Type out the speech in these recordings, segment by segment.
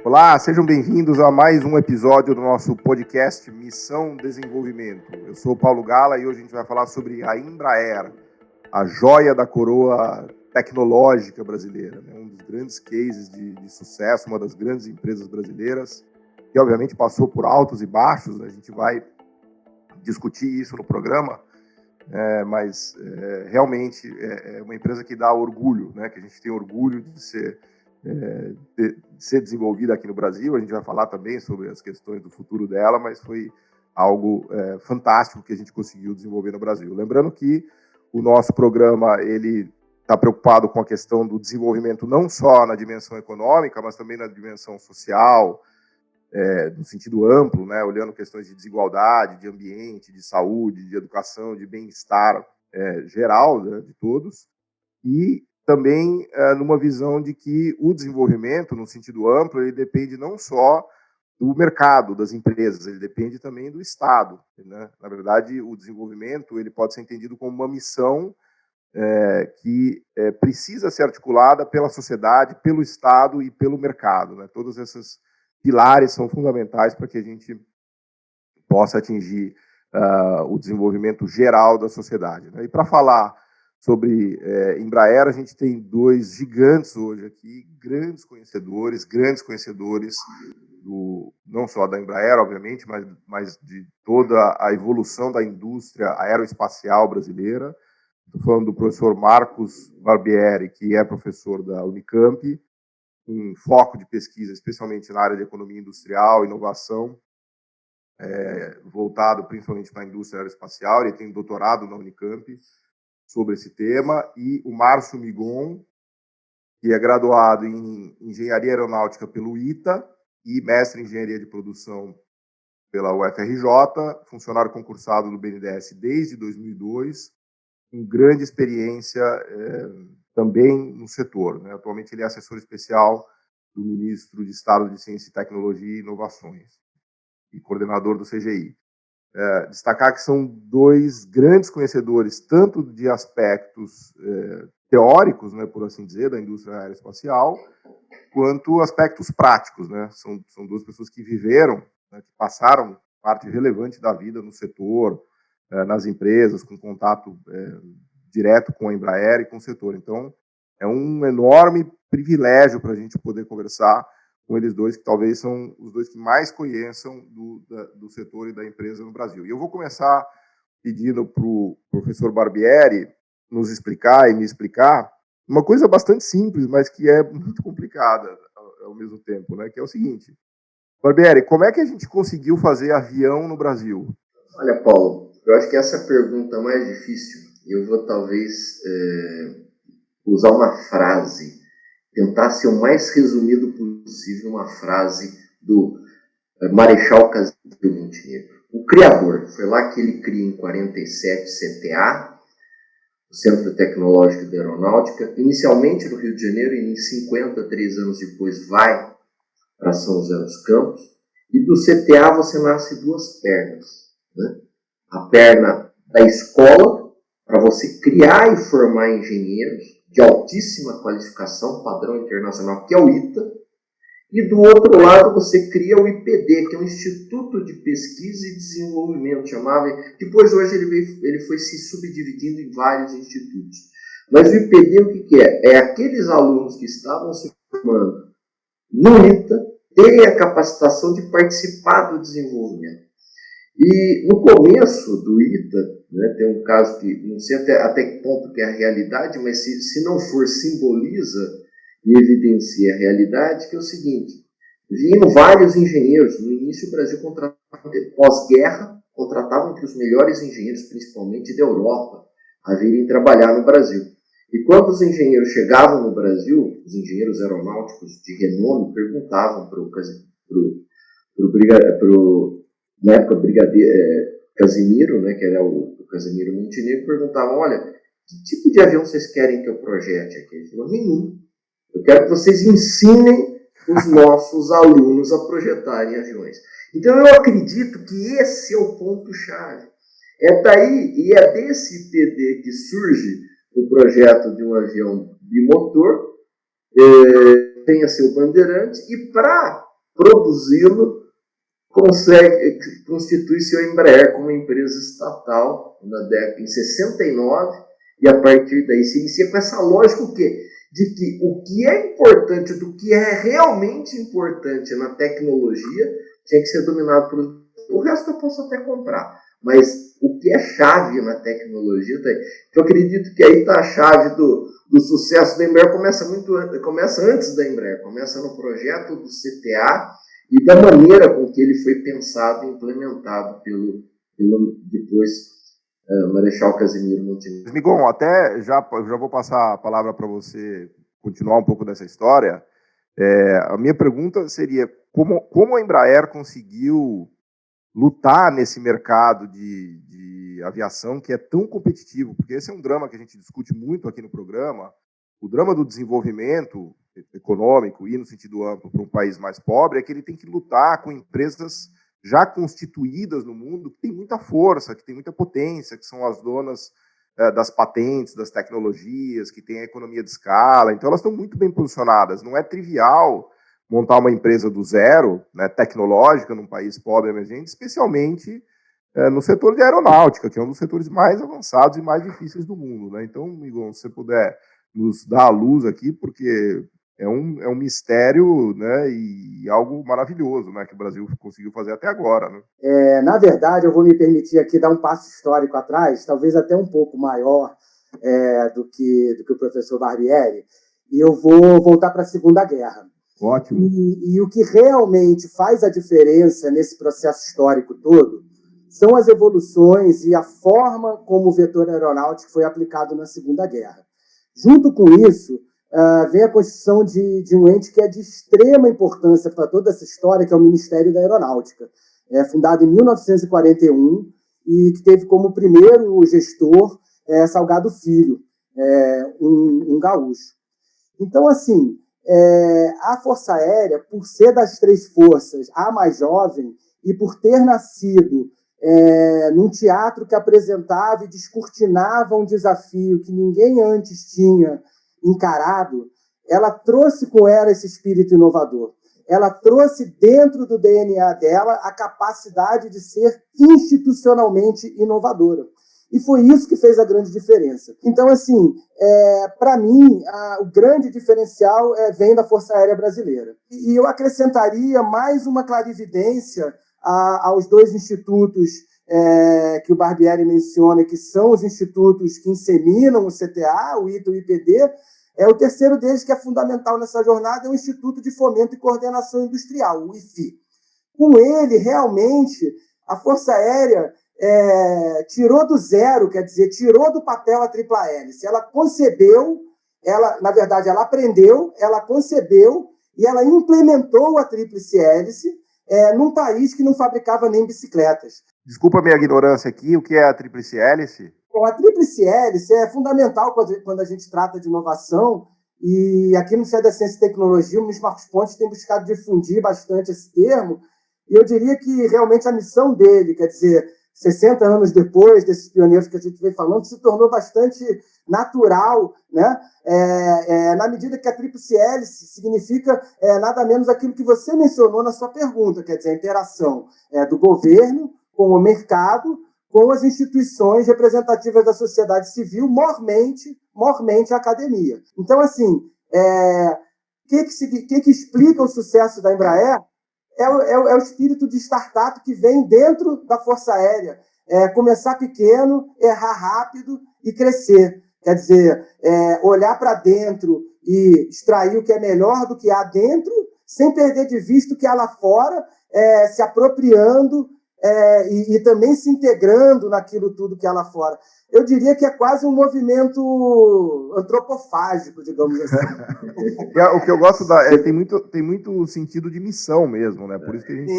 Olá, sejam bem-vindos a mais um episódio do nosso podcast Missão Desenvolvimento. Eu sou o Paulo Gala e hoje a gente vai falar sobre a Embraer, a joia da coroa tecnológica brasileira, né? Um dos grandes cases de sucesso, uma das grandes empresas brasileiras, que obviamente passou por altos e baixos, né? A gente vai discutir isso no programa, mas realmente é uma empresa que dá orgulho, né? Que a gente tem orgulho de ser desenvolvida aqui no Brasil. A gente vai falar também sobre as questões do futuro dela, mas foi algo fantástico que a gente conseguiu desenvolver no Brasil. Lembrando que o nosso programa ele está preocupado com a questão do desenvolvimento não só na dimensão econômica, mas também na dimensão social, no sentido amplo, né, olhando questões de desigualdade, de ambiente, de saúde, de educação, de bem-estar geral, né, de todos, e também numa visão de que o desenvolvimento, no sentido amplo, ele depende não só do mercado, das empresas, ele depende também do Estado, né? Na verdade, o desenvolvimento ele pode ser entendido como uma missão que precisa ser articulada pela sociedade, pelo Estado e pelo mercado, né? Todos esses pilares são fundamentais para que a gente possa atingir o desenvolvimento geral da sociedade, né? E para falar sobre Embraer, a gente tem dois gigantes hoje aqui, grandes conhecedores não só da Embraer, obviamente, mas de toda a evolução da indústria aeroespacial brasileira. Estou falando do professor Marcos Barbieri, que é professor da Unicamp, com foco de pesquisa, especialmente na área de economia industrial, inovação, voltado principalmente para a indústria aeroespacial. Ele tem doutorado na Unicamp sobre esse tema, e o Márcio Migon, que é graduado em Engenharia Aeronáutica pelo ITA e mestre em Engenharia de Produção pela UFRJ, funcionário concursado do BNDES desde 2002, com grande experiência também no setor, né? Atualmente ele é assessor especial do Ministro de Estado de Ciência e Tecnologia e Inovações e coordenador do CGI. Destacar que são dois grandes conhecedores, tanto de aspectos teóricos, né, por assim dizer, da indústria aeroespacial, quanto aspectos práticos, né? São duas pessoas que viveram, né, que passaram parte relevante da vida no setor, nas empresas, com contato direto com a Embraer e com o setor. Então, é um enorme privilégio para a gente poder conversar com eles dois, que talvez são os dois que mais conheçam do setor e da empresa no Brasil. E eu vou começar pedindo para o professor Barbieri nos explicar e me explicar uma coisa bastante simples, mas que é muito complicada ao mesmo tempo, né? Que é o seguinte: Barbieri, como é que a gente conseguiu fazer avião no Brasil? Olha, Paulo, eu acho que essa é a pergunta mais difícil. Eu vou talvez usar uma frase, tentar ser o mais resumido possível, uma frase do Marechal Cândido Montenegro. O criador, foi lá que ele cria em 47 CTA, o Centro Tecnológico da Aeronáutica, inicialmente no Rio de Janeiro, e em 50, 3 anos depois, vai para São José dos Campos. E do CTA você nasce duas pernas, né? A perna da escola, para você criar e formar engenheiros de altíssima qualificação, padrão internacional, que é o ITA. E do outro lado você cria o IPD, que é um Instituto de Pesquisa e Desenvolvimento, chamava. Depois, hoje, ele foi se subdividindo em vários institutos. Mas o IPD, o que é? É aqueles alunos que estavam se formando no ITA, terem a capacitação de participar do desenvolvimento. E no começo do ITA, né, tem um caso que não sei até que ponto que é a realidade, mas se não for, simboliza e evidencia a realidade, que é o seguinte: vinham vários engenheiros. No início o Brasil contratava, pós-guerra, contratava entre os melhores engenheiros, principalmente da Europa, a virem trabalhar no Brasil. E quando os engenheiros chegavam no Brasil, os engenheiros aeronáuticos de renome perguntavam para na época, Casimiro, né, que era o Casimiro Montenegro, perguntavam: olha, que tipo de avião vocês querem que eu projete aqui? Ele falou: nenhum. Eu quero que vocês ensinem os nossos alunos a projetarem aviões. Então, eu acredito que esse é o ponto-chave. É daí, e é desse IPD que surge o projeto de um avião bimotor, tenha seu bandeirante, e para produzi-lo, constitui-se a Embraer como uma empresa estatal em 69, e a partir daí se inicia com essa lógica de que o que é importante, do que é realmente importante na tecnologia, tinha que ser dominado por... O resto eu posso até comprar, mas o que é chave na tecnologia, eu acredito que aí está a chave do sucesso da Embraer, começa antes da Embraer, começa no projeto do CTA e da maneira com que ele foi pensado e implementado pelo depois Marechal Casimiro Montenegro. Migon, até já vou passar a palavra para você continuar um pouco dessa história. A minha pergunta seria, como a Embraer conseguiu lutar nesse mercado de aviação que é tão competitivo? Porque esse é um drama que a gente discute muito aqui no programa, o drama do desenvolvimento econômico e no sentido amplo para um país mais pobre é que ele tem que lutar com empresas já constituídas no mundo, que tem muita força, que tem muita potência, que são as donas das patentes, das tecnologias, que têm a economia de escala. Então, elas estão muito bem posicionadas. Não é trivial montar uma empresa do zero, né, tecnológica, num país pobre e emergente, especialmente no setor de aeronáutica, que é um dos setores mais avançados e mais difíceis do mundo, né? Então, Migon, se você puder nos dar a luz aqui, porque é um mistério, né, e algo maravilhoso, né, que o Brasil conseguiu fazer até agora, né? Na verdade, eu vou me permitir aqui dar um passo histórico atrás, talvez até um pouco maior do que o professor Barbieri, e eu vou voltar para a Segunda Guerra. Ótimo. E o que realmente faz a diferença nesse processo histórico todo são as evoluções e a forma como o vetor aeronáutico foi aplicado na Segunda Guerra. Junto com isso, vem a constituição de um ente que é de extrema importância para toda essa história, que é o Ministério da Aeronáutica, fundado em 1941 e que teve como primeiro gestor Salgado Filho, um gaúcho. Então, assim, a Força Aérea, por ser das três forças a mais jovem e por ter nascido num teatro que apresentava e descortinava um desafio que ninguém antes tinha encarado, ela trouxe com ela esse espírito inovador. Ela trouxe dentro do DNA dela a capacidade de ser institucionalmente inovadora. E foi isso que fez a grande diferença. Então, assim, para mim, o grande diferencial vem da Força Aérea Brasileira. E eu acrescentaria mais uma clarividência aos dois institutos que o Barbieri menciona, que são os institutos que inseminam o CTA, o ITA e o IPD. O terceiro deles, que é fundamental nessa jornada, é o Instituto de Fomento e Coordenação Industrial, o IFI. Com ele, realmente, a Força Aérea tirou do zero, quer dizer, tirou do papel a tripla hélice. Ela concebeu, na verdade, ela aprendeu, ela concebeu e ela implementou a tríplice hélice num país que não fabricava nem bicicletas. Desculpa a minha ignorância aqui, o que é a tríplice hélice? Bom, a tríplice hélice é fundamental quando a gente trata de inovação, e aqui no Ministério da Ciência e Tecnologia, o Ministério Marcos Pontes tem buscado difundir bastante esse termo, e eu diria que realmente a missão dele, quer dizer, 60 anos depois desses pioneiros que a gente vem falando, se tornou bastante natural, né? Na medida que a tríplice hélice significa nada menos aquilo que você mencionou na sua pergunta, quer dizer, a interação do governo com o mercado, com as instituições representativas da sociedade civil, mormente a academia. Então, assim, o que explica o sucesso da Embraer é o espírito de startup que vem dentro da Força Aérea. Começar pequeno, errar rápido e crescer. Quer dizer, olhar para dentro e extrair o que é melhor do que há dentro, sem perder de vista o que há lá fora, se apropriando e também se integrando naquilo tudo que há lá fora. Eu diria que é quase um movimento antropofágico, digamos assim. O que eu gosto tem muito sentido de missão mesmo, né? Por isso que a gente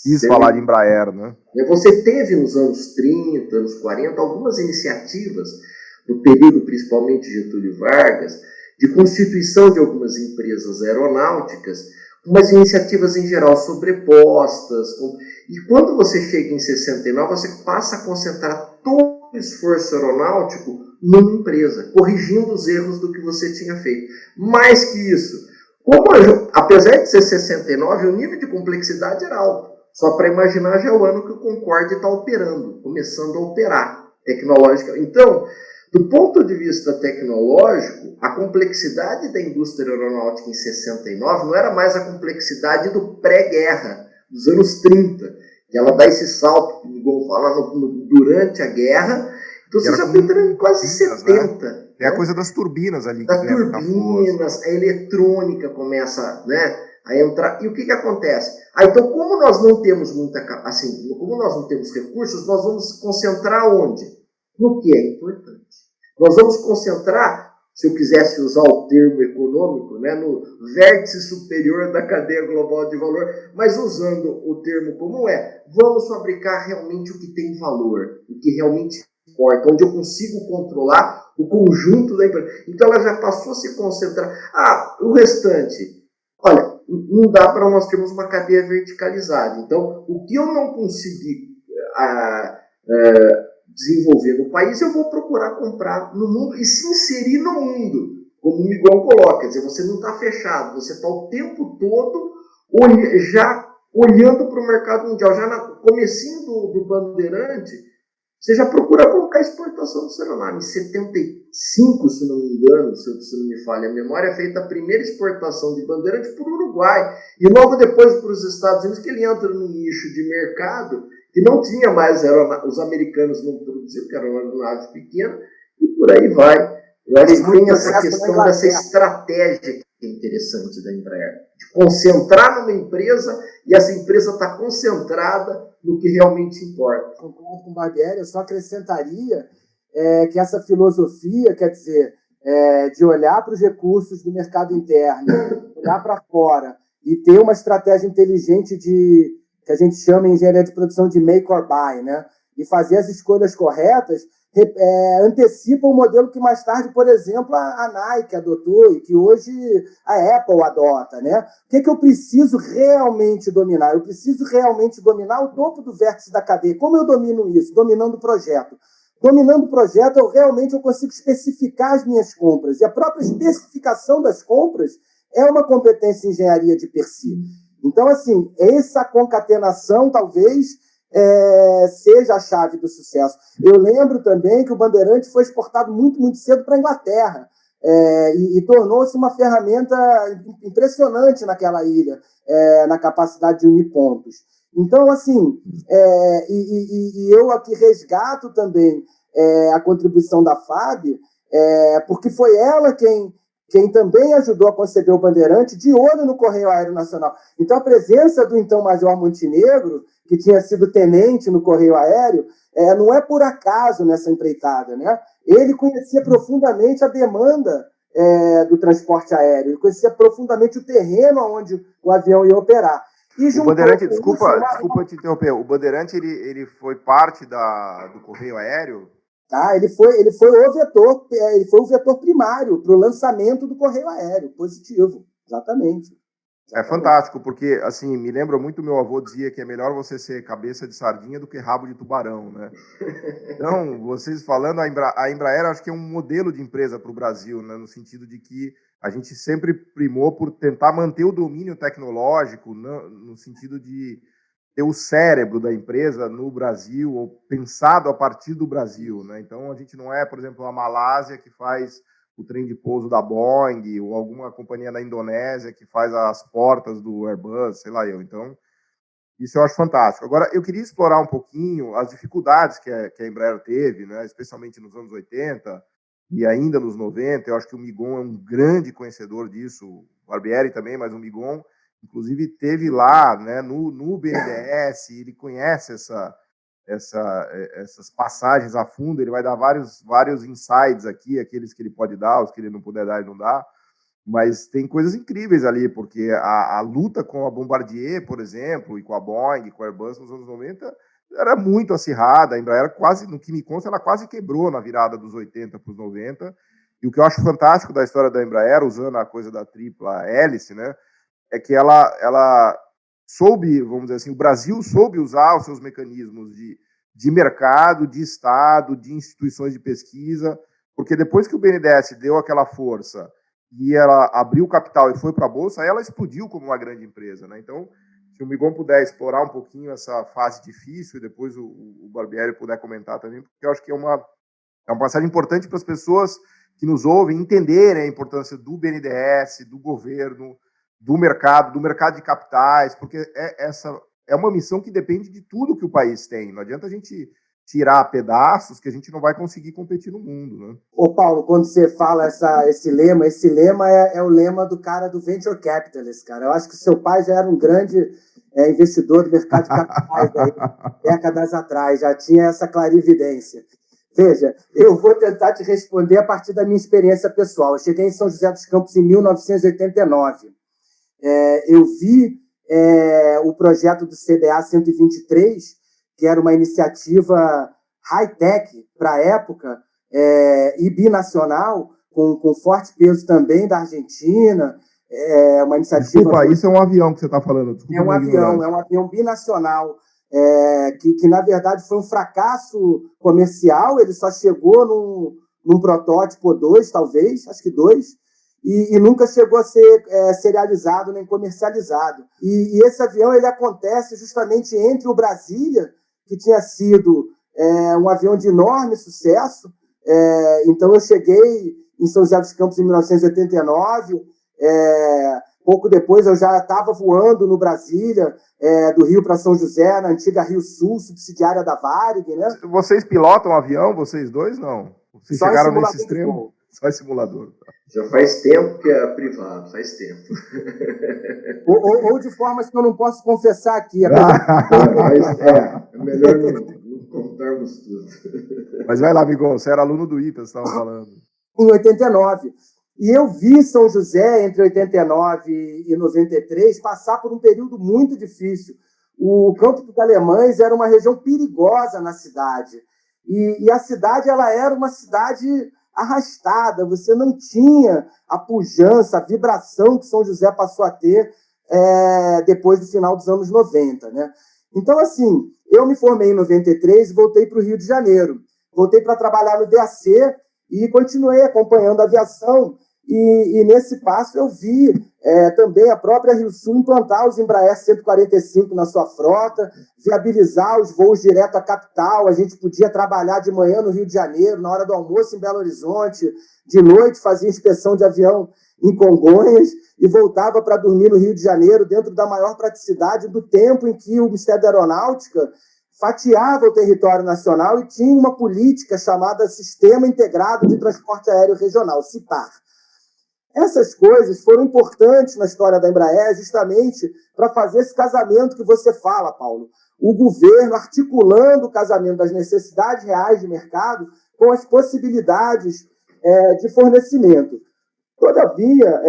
quis falar de Embraer, né? Você teve nos anos 30, anos 40, algumas iniciativas, no período principalmente de Getúlio Vargas, de constituição de algumas empresas aeronáuticas, umas iniciativas em geral sobrepostas. E quando você chega em 69, você passa a concentrar todo o esforço aeronáutico numa empresa, corrigindo os erros do que você tinha feito. Mais que isso, Apesar de ser 69, o nível de complexidade era alto. Só para imaginar, já é o ano que o Concorde está operando, começando a operar tecnológica. Então, do ponto de vista tecnológico, a complexidade da indústria aeronáutica em 69 não era mais a complexidade do pré-guerra, dos anos 30, que ela dá esse salto, igual fala, durante a guerra. Então você já está entrando em quase 70. Né? É a coisa das turbinas ali. Das turbinas, a eletrônica começa, né, a entrar. E o que acontece? Então, como nós não temos como nós não temos recursos, nós vamos concentrar onde? No que é importante. Nós vamos concentrar, se eu quisesse usar o termo econômico, né, no vértice superior da cadeia global de valor, mas usando o termo comum vamos fabricar realmente o que tem valor, o que realmente importa, onde eu consigo controlar o conjunto da empresa. Então ela já passou a se concentrar. O restante, olha, não dá para nós termos uma cadeia verticalizada. Então, o que eu não conseguir desenvolver no país, eu vou procurar comprar no mundo e se inserir no mundo, como o Miguel coloca. Quer dizer, você não está fechado, você está o tempo todo já olhando para o mercado mundial. Já no comecinho do Bandeirante, você já procura colocar exportação do celular. Em 75, se não me engano, se não me falha a memória, é feita a primeira exportação de Bandeirante para o Uruguai. E logo depois para os Estados Unidos, que ele entra num nicho de mercado que não tinha mais, os americanos não produziam, que era uma aeronave pequena, e por aí vai. Eu acho que tem essa questão dessa estratégia que é interessante da Embraer, de concentrar numa empresa e essa empresa está concentrada no que realmente importa. Concordo com o Barbieri, eu só acrescentaria que essa filosofia, quer dizer, de olhar para os recursos do mercado interno, olhar para fora e ter uma estratégia inteligente que a gente chama em engenharia de produção de make or buy, né? E fazer as escolhas corretas, antecipa o modelo que mais tarde, por exemplo, a Nike adotou e que hoje a Apple adota, né? O que eu preciso realmente dominar? Eu preciso realmente dominar o topo do vértice da cadeia. Como eu domino isso? Dominando o projeto. Dominando o projeto, eu consigo especificar as minhas compras. E a própria especificação das compras é uma competência em engenharia de per si. Então, assim, essa concatenação, talvez, seja a chave do sucesso. Eu lembro também que o Bandeirante foi exportado muito, muito cedo para a Inglaterra e tornou-se uma ferramenta impressionante naquela ilha, na capacidade de unir pontos. Então, assim, eu aqui resgato também a contribuição da FAB, porque foi ela quem também ajudou a conceber o Bandeirante de olho no Correio Aéreo Nacional. Então, a presença do então Major Montenegro, que tinha sido tenente no Correio Aéreo, não é por acaso nessa empreitada, né? Ele conhecia profundamente a demanda do transporte aéreo, ele conhecia profundamente o terreno onde o avião ia operar. O Bandeirante, desculpa te interromper, o Bandeirante ele foi parte do Correio Aéreo? Ele foi o vetor primário para o lançamento do Correio Aéreo, positivo, exatamente. É fantástico, porque, assim, me lembra muito, meu avô dizia que é melhor você ser cabeça de sardinha do que rabo de tubarão, né? Então, vocês falando, a Embraer acho que é um modelo de empresa para o Brasil, né? No sentido de que a gente sempre primou por tentar manter o domínio tecnológico, no sentido de ter o cérebro da empresa no Brasil, ou pensado a partir do Brasil, né? Então, a gente não é, por exemplo, a Malásia que faz o trem de pouso da Boeing, ou alguma companhia na Indonésia que faz as portas do Airbus, sei lá eu. Então, isso eu acho fantástico. Agora, eu queria explorar um pouquinho as dificuldades que a Embraer teve, né, especialmente nos anos 80 e ainda nos 90. Eu acho que o Migon é um grande conhecedor disso, o Barbieri também, mas o Migon, inclusive, teve lá, né, no BNDES, ele conhece essas passagens a fundo, ele vai dar vários insights aqui, aqueles que ele pode dar, os que ele não puder dar, ele não dá, mas tem coisas incríveis ali, porque a luta com a Bombardier, por exemplo, e com a Boeing, com a Airbus nos anos 90, era muito acirrada, a Embraer quase, no que me consta, ela quase quebrou na virada dos 80 para os 90, e o que eu acho fantástico da história da Embraer, usando a coisa da tripla hélice, né, é que ela soube, vamos dizer assim, o Brasil soube usar os seus mecanismos de mercado, de Estado, de instituições de pesquisa, porque depois que o BNDES deu aquela força e ela abriu capital e foi para a Bolsa, aí ela explodiu como uma grande empresa, né? Então, se o Migon puder explorar um pouquinho essa fase difícil, e depois o Barbieri puder comentar também, porque eu acho que é uma passagem importante para as pessoas que nos ouvem entenderem a importância do BNDES, do governo, do mercado de capitais, porque essa é uma missão que depende de tudo que o país tem. Não adianta a gente tirar pedaços que a gente não vai conseguir competir no mundo, né? Ô Paulo, quando você fala esse lema é o lema do cara do Venture Capitalist, cara. Eu acho que seu pai já era um grande investidor do mercado de capitais aí, décadas atrás, já tinha essa clarividência. Veja, eu vou tentar te responder a partir da minha experiência pessoal. Eu cheguei em São José dos Campos em 1989. Eu vi o projeto do CBA 123, que era uma iniciativa high-tech para a época, e binacional, com forte peso também da Argentina. Uma iniciativa... Desculpa, isso é um avião que você está falando. Desculpa, é um avião binacional, que na verdade foi um fracasso comercial. Ele só chegou num protótipo 2, talvez, acho que 2, e nunca chegou a ser serializado nem comercializado. E esse avião ele acontece justamente entre o Brasília, que tinha sido um avião de enorme sucesso. Então eu cheguei em São José dos Campos em 1989, pouco depois eu já estava voando no Brasília, do Rio para São José, na antiga Rio Sul, subsidiária da Varig, né? Vocês pilotam avião, vocês dois, não? Vocês chegaram nesse extremo? Só em simulador. Já faz tempo que é privado, faz tempo. ou de formas que eu não posso confessar aqui. É melhor não contarmos tudo. Mas vai lá, Migon, você era aluno do ITA, você estava falando. Em 89. E eu vi São José, entre 89 e 93, passar por um período muito difícil. O Campo dos Alemães era uma região perigosa na cidade. E a cidade ela era uma cidade arrastada, você não tinha a pujança, a vibração que São José passou a ter depois do final dos anos 90. Né? Então, assim, eu me formei em 93 e voltei para o Rio de Janeiro. Voltei para trabalhar no DAC e continuei acompanhando a aviação. E nesse passo eu vi também a própria Rio Sul implantar os Embraer 145 na sua frota, viabilizar os voos direto à capital. A gente podia trabalhar de manhã no Rio de Janeiro, na hora do almoço em Belo Horizonte, de noite fazia inspeção de avião em Congonhas e voltava para dormir no Rio de Janeiro, dentro da maior praticidade do tempo em que o Ministério da Aeronáutica fatiava o território nacional e tinha uma política chamada Sistema Integrado de Transporte Aéreo Regional, CITAR. Essas coisas foram importantes na história da Embraer justamente para fazer esse casamento que você fala, Paulo. O governo articulando o casamento das necessidades reais de mercado com as possibilidades de fornecimento. Todavia,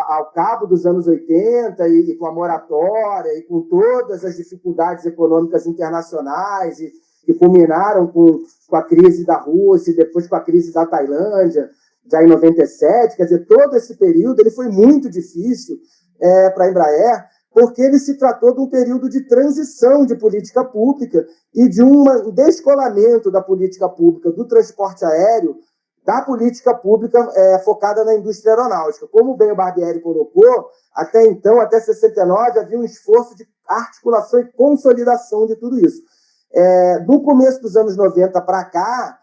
ao cabo dos anos 80 e com a moratória e com todas as dificuldades econômicas internacionais que culminaram com a crise da Rússia e depois com a crise da Tailândia, já em 97, quer dizer, todo esse período ele foi muito difícil para a Embraer, porque ele se tratou de um período de transição de política pública e de um descolamento da política pública do transporte aéreo da política pública focada na indústria aeronáutica. Como bem o Barbieri colocou, até então, até 69, havia um esforço de articulação e consolidação de tudo isso. Do começo dos anos 90 para cá,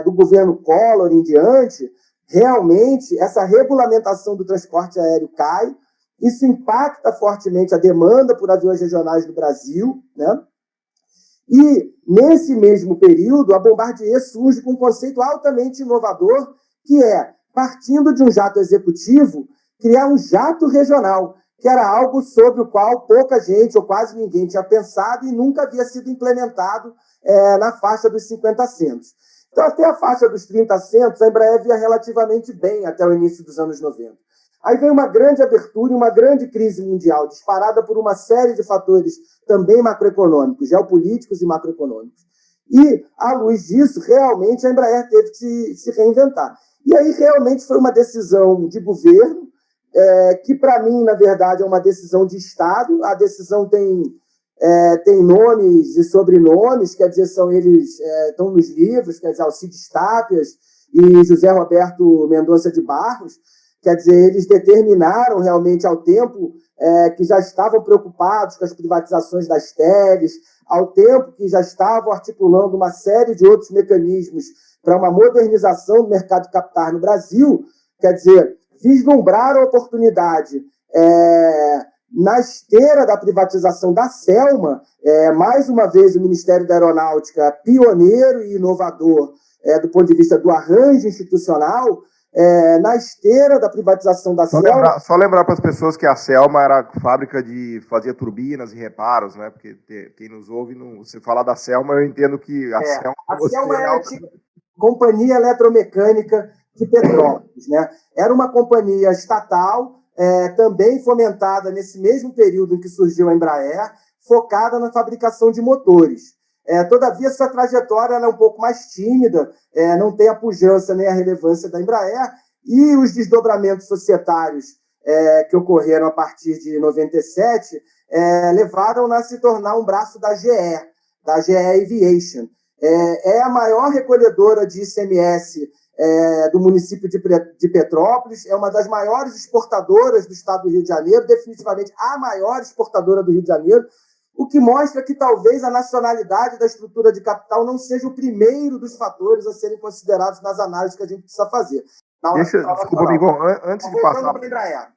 do governo Collor em diante, realmente essa regulamentação do transporte aéreo cai, isso impacta fortemente a demanda por aviões regionais no Brasil, né? E, nesse mesmo período, a Bombardier surge com um conceito altamente inovador, que partindo de um jato executivo, criar um jato regional, que era algo sobre o qual pouca gente, ou quase ninguém, tinha pensado e nunca havia sido implementado na faixa dos 50 centos. Então, até a faixa dos 30 centos, a Embraer via relativamente bem até o início dos anos 90. Aí vem uma grande abertura e uma grande crise mundial, disparada por uma série de fatores também macroeconômicos, geopolíticos e macroeconômicos. E, à luz disso, realmente a Embraer teve que se reinventar. E aí realmente foi uma decisão de governo, que para mim, na verdade, é uma decisão de Estado. A decisão tem nomes e sobrenomes, quer dizer, são eles estão nos livros, quer dizer, Alcides Tápias e José Roberto Mendonça de Barros. Quer dizer, eles determinaram realmente ao tempo que já estavam preocupados com as privatizações das teles, ao tempo que já estavam articulando uma série de outros mecanismos para uma modernização do mercado de capitais no Brasil. Quer dizer, vislumbraram a oportunidade na esteira da privatização da Selma, mais uma vez o Ministério da Aeronáutica pioneiro e inovador do ponto de vista do arranjo institucional, na esteira da privatização da Selma. Só lembrar para as pessoas que a Selma era fábrica de fazer turbinas e reparos, né? Porque quem nos ouve, você falar da Selma, eu entendo que a Selma era a antiga Companhia Eletromecânica de Petrópolis, né? Era uma companhia estatal, também fomentada nesse mesmo período em que surgiu a Embraer, focada na fabricação de motores. Todavia, sua trajetória é um pouco mais tímida, não tem a pujança nem a relevância da Embraer, e os desdobramentos societários que ocorreram a partir de 97 levaram-na a se tornar um braço da GE Aviation. É a maior recolhedora de ICMS do município de Petrópolis, é uma das maiores exportadoras do estado do Rio de Janeiro, definitivamente a maior exportadora do Rio de Janeiro, o que mostra que talvez a nacionalidade da estrutura de capital não seja o primeiro dos fatores a serem considerados nas análises que a gente precisa fazer. Desculpa, amigo, antes de passar...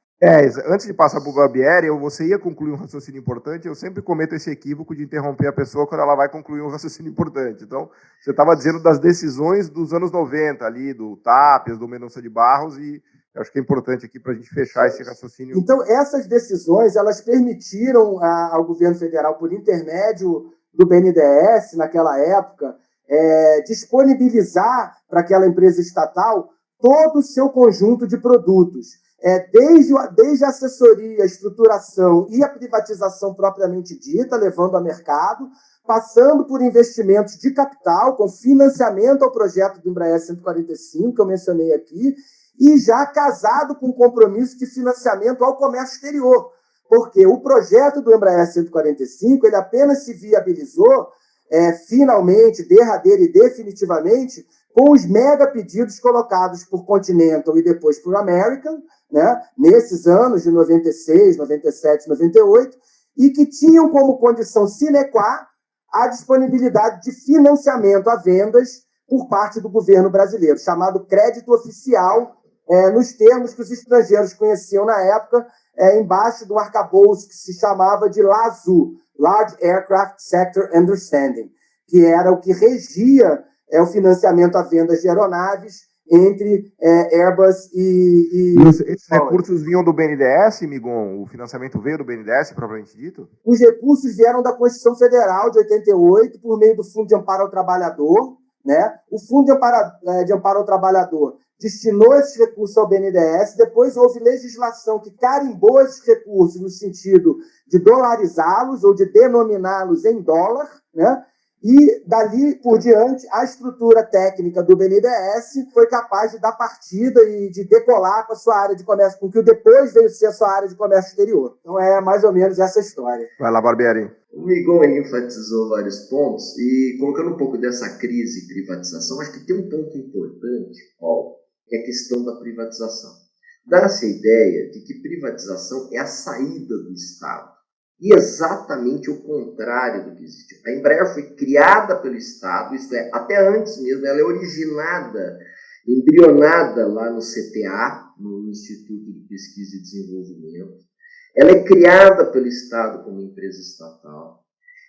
Antes de passar para o Barbieri, você ia concluir um raciocínio importante, eu sempre cometo esse equívoco de interromper a pessoa quando ela vai concluir um raciocínio importante. Então, você estava dizendo das decisões dos anos 90, ali, do Tapias, do Mendonça de Barros, e eu acho que é importante aqui para a gente fechar esse raciocínio. Então, essas decisões, elas permitiram ao governo federal, por intermédio do BNDES, naquela época, disponibilizar para aquela empresa estatal todo o seu conjunto de produtos. Desde a assessoria, a estruturação e a privatização propriamente dita, levando a mercado, passando por investimentos de capital, com financiamento ao projeto do Embraer 145, que eu mencionei aqui, e já casado com compromisso de financiamento ao comércio exterior, porque o projeto do Embraer 145 ele apenas se viabilizou finalmente, derradeira e definitivamente, com os mega pedidos colocados por Continental e depois por American, né, nesses anos de 96, 97, 98, e que tinham como condição sine qua a disponibilidade de financiamento a vendas por parte do governo brasileiro, chamado crédito oficial, nos termos que os estrangeiros conheciam na época, embaixo do arcabouço que se chamava de LASU, Large Aircraft Sector Understanding, que era o que regia o financiamento a vendas de aeronaves entre Airbus e esses recursos vinham do BNDES, Migon? O financiamento veio do BNDES, propriamente dito? Os recursos vieram da Constituição Federal de 88, por meio do Fundo de Amparo ao Trabalhador, né? O Fundo de Amparo ao Trabalhador destinou esses recursos ao BNDES, depois houve legislação que carimbou esses recursos no sentido de dolarizá-los ou de denominá-los em dólar, né? E, dali por diante, a estrutura técnica do BNDES foi capaz de dar partida e de decolar com a sua área de comércio, com o que depois veio ser a sua área de comércio exterior. Então, é mais ou menos essa história. Vai lá, Barbieri. O Migon enfatizou vários pontos e, colocando um pouco dessa crise e privatização, acho que tem um ponto importante, Paulo, que é a questão da privatização. Dá-se a ideia de que privatização é a saída do Estado. E exatamente o contrário do que existe. A Embraer foi criada pelo Estado, isto é, até antes mesmo, ela é originada, embrionada lá no CTA, no Instituto de Pesquisa e Desenvolvimento. Ela é criada pelo Estado como empresa estatal.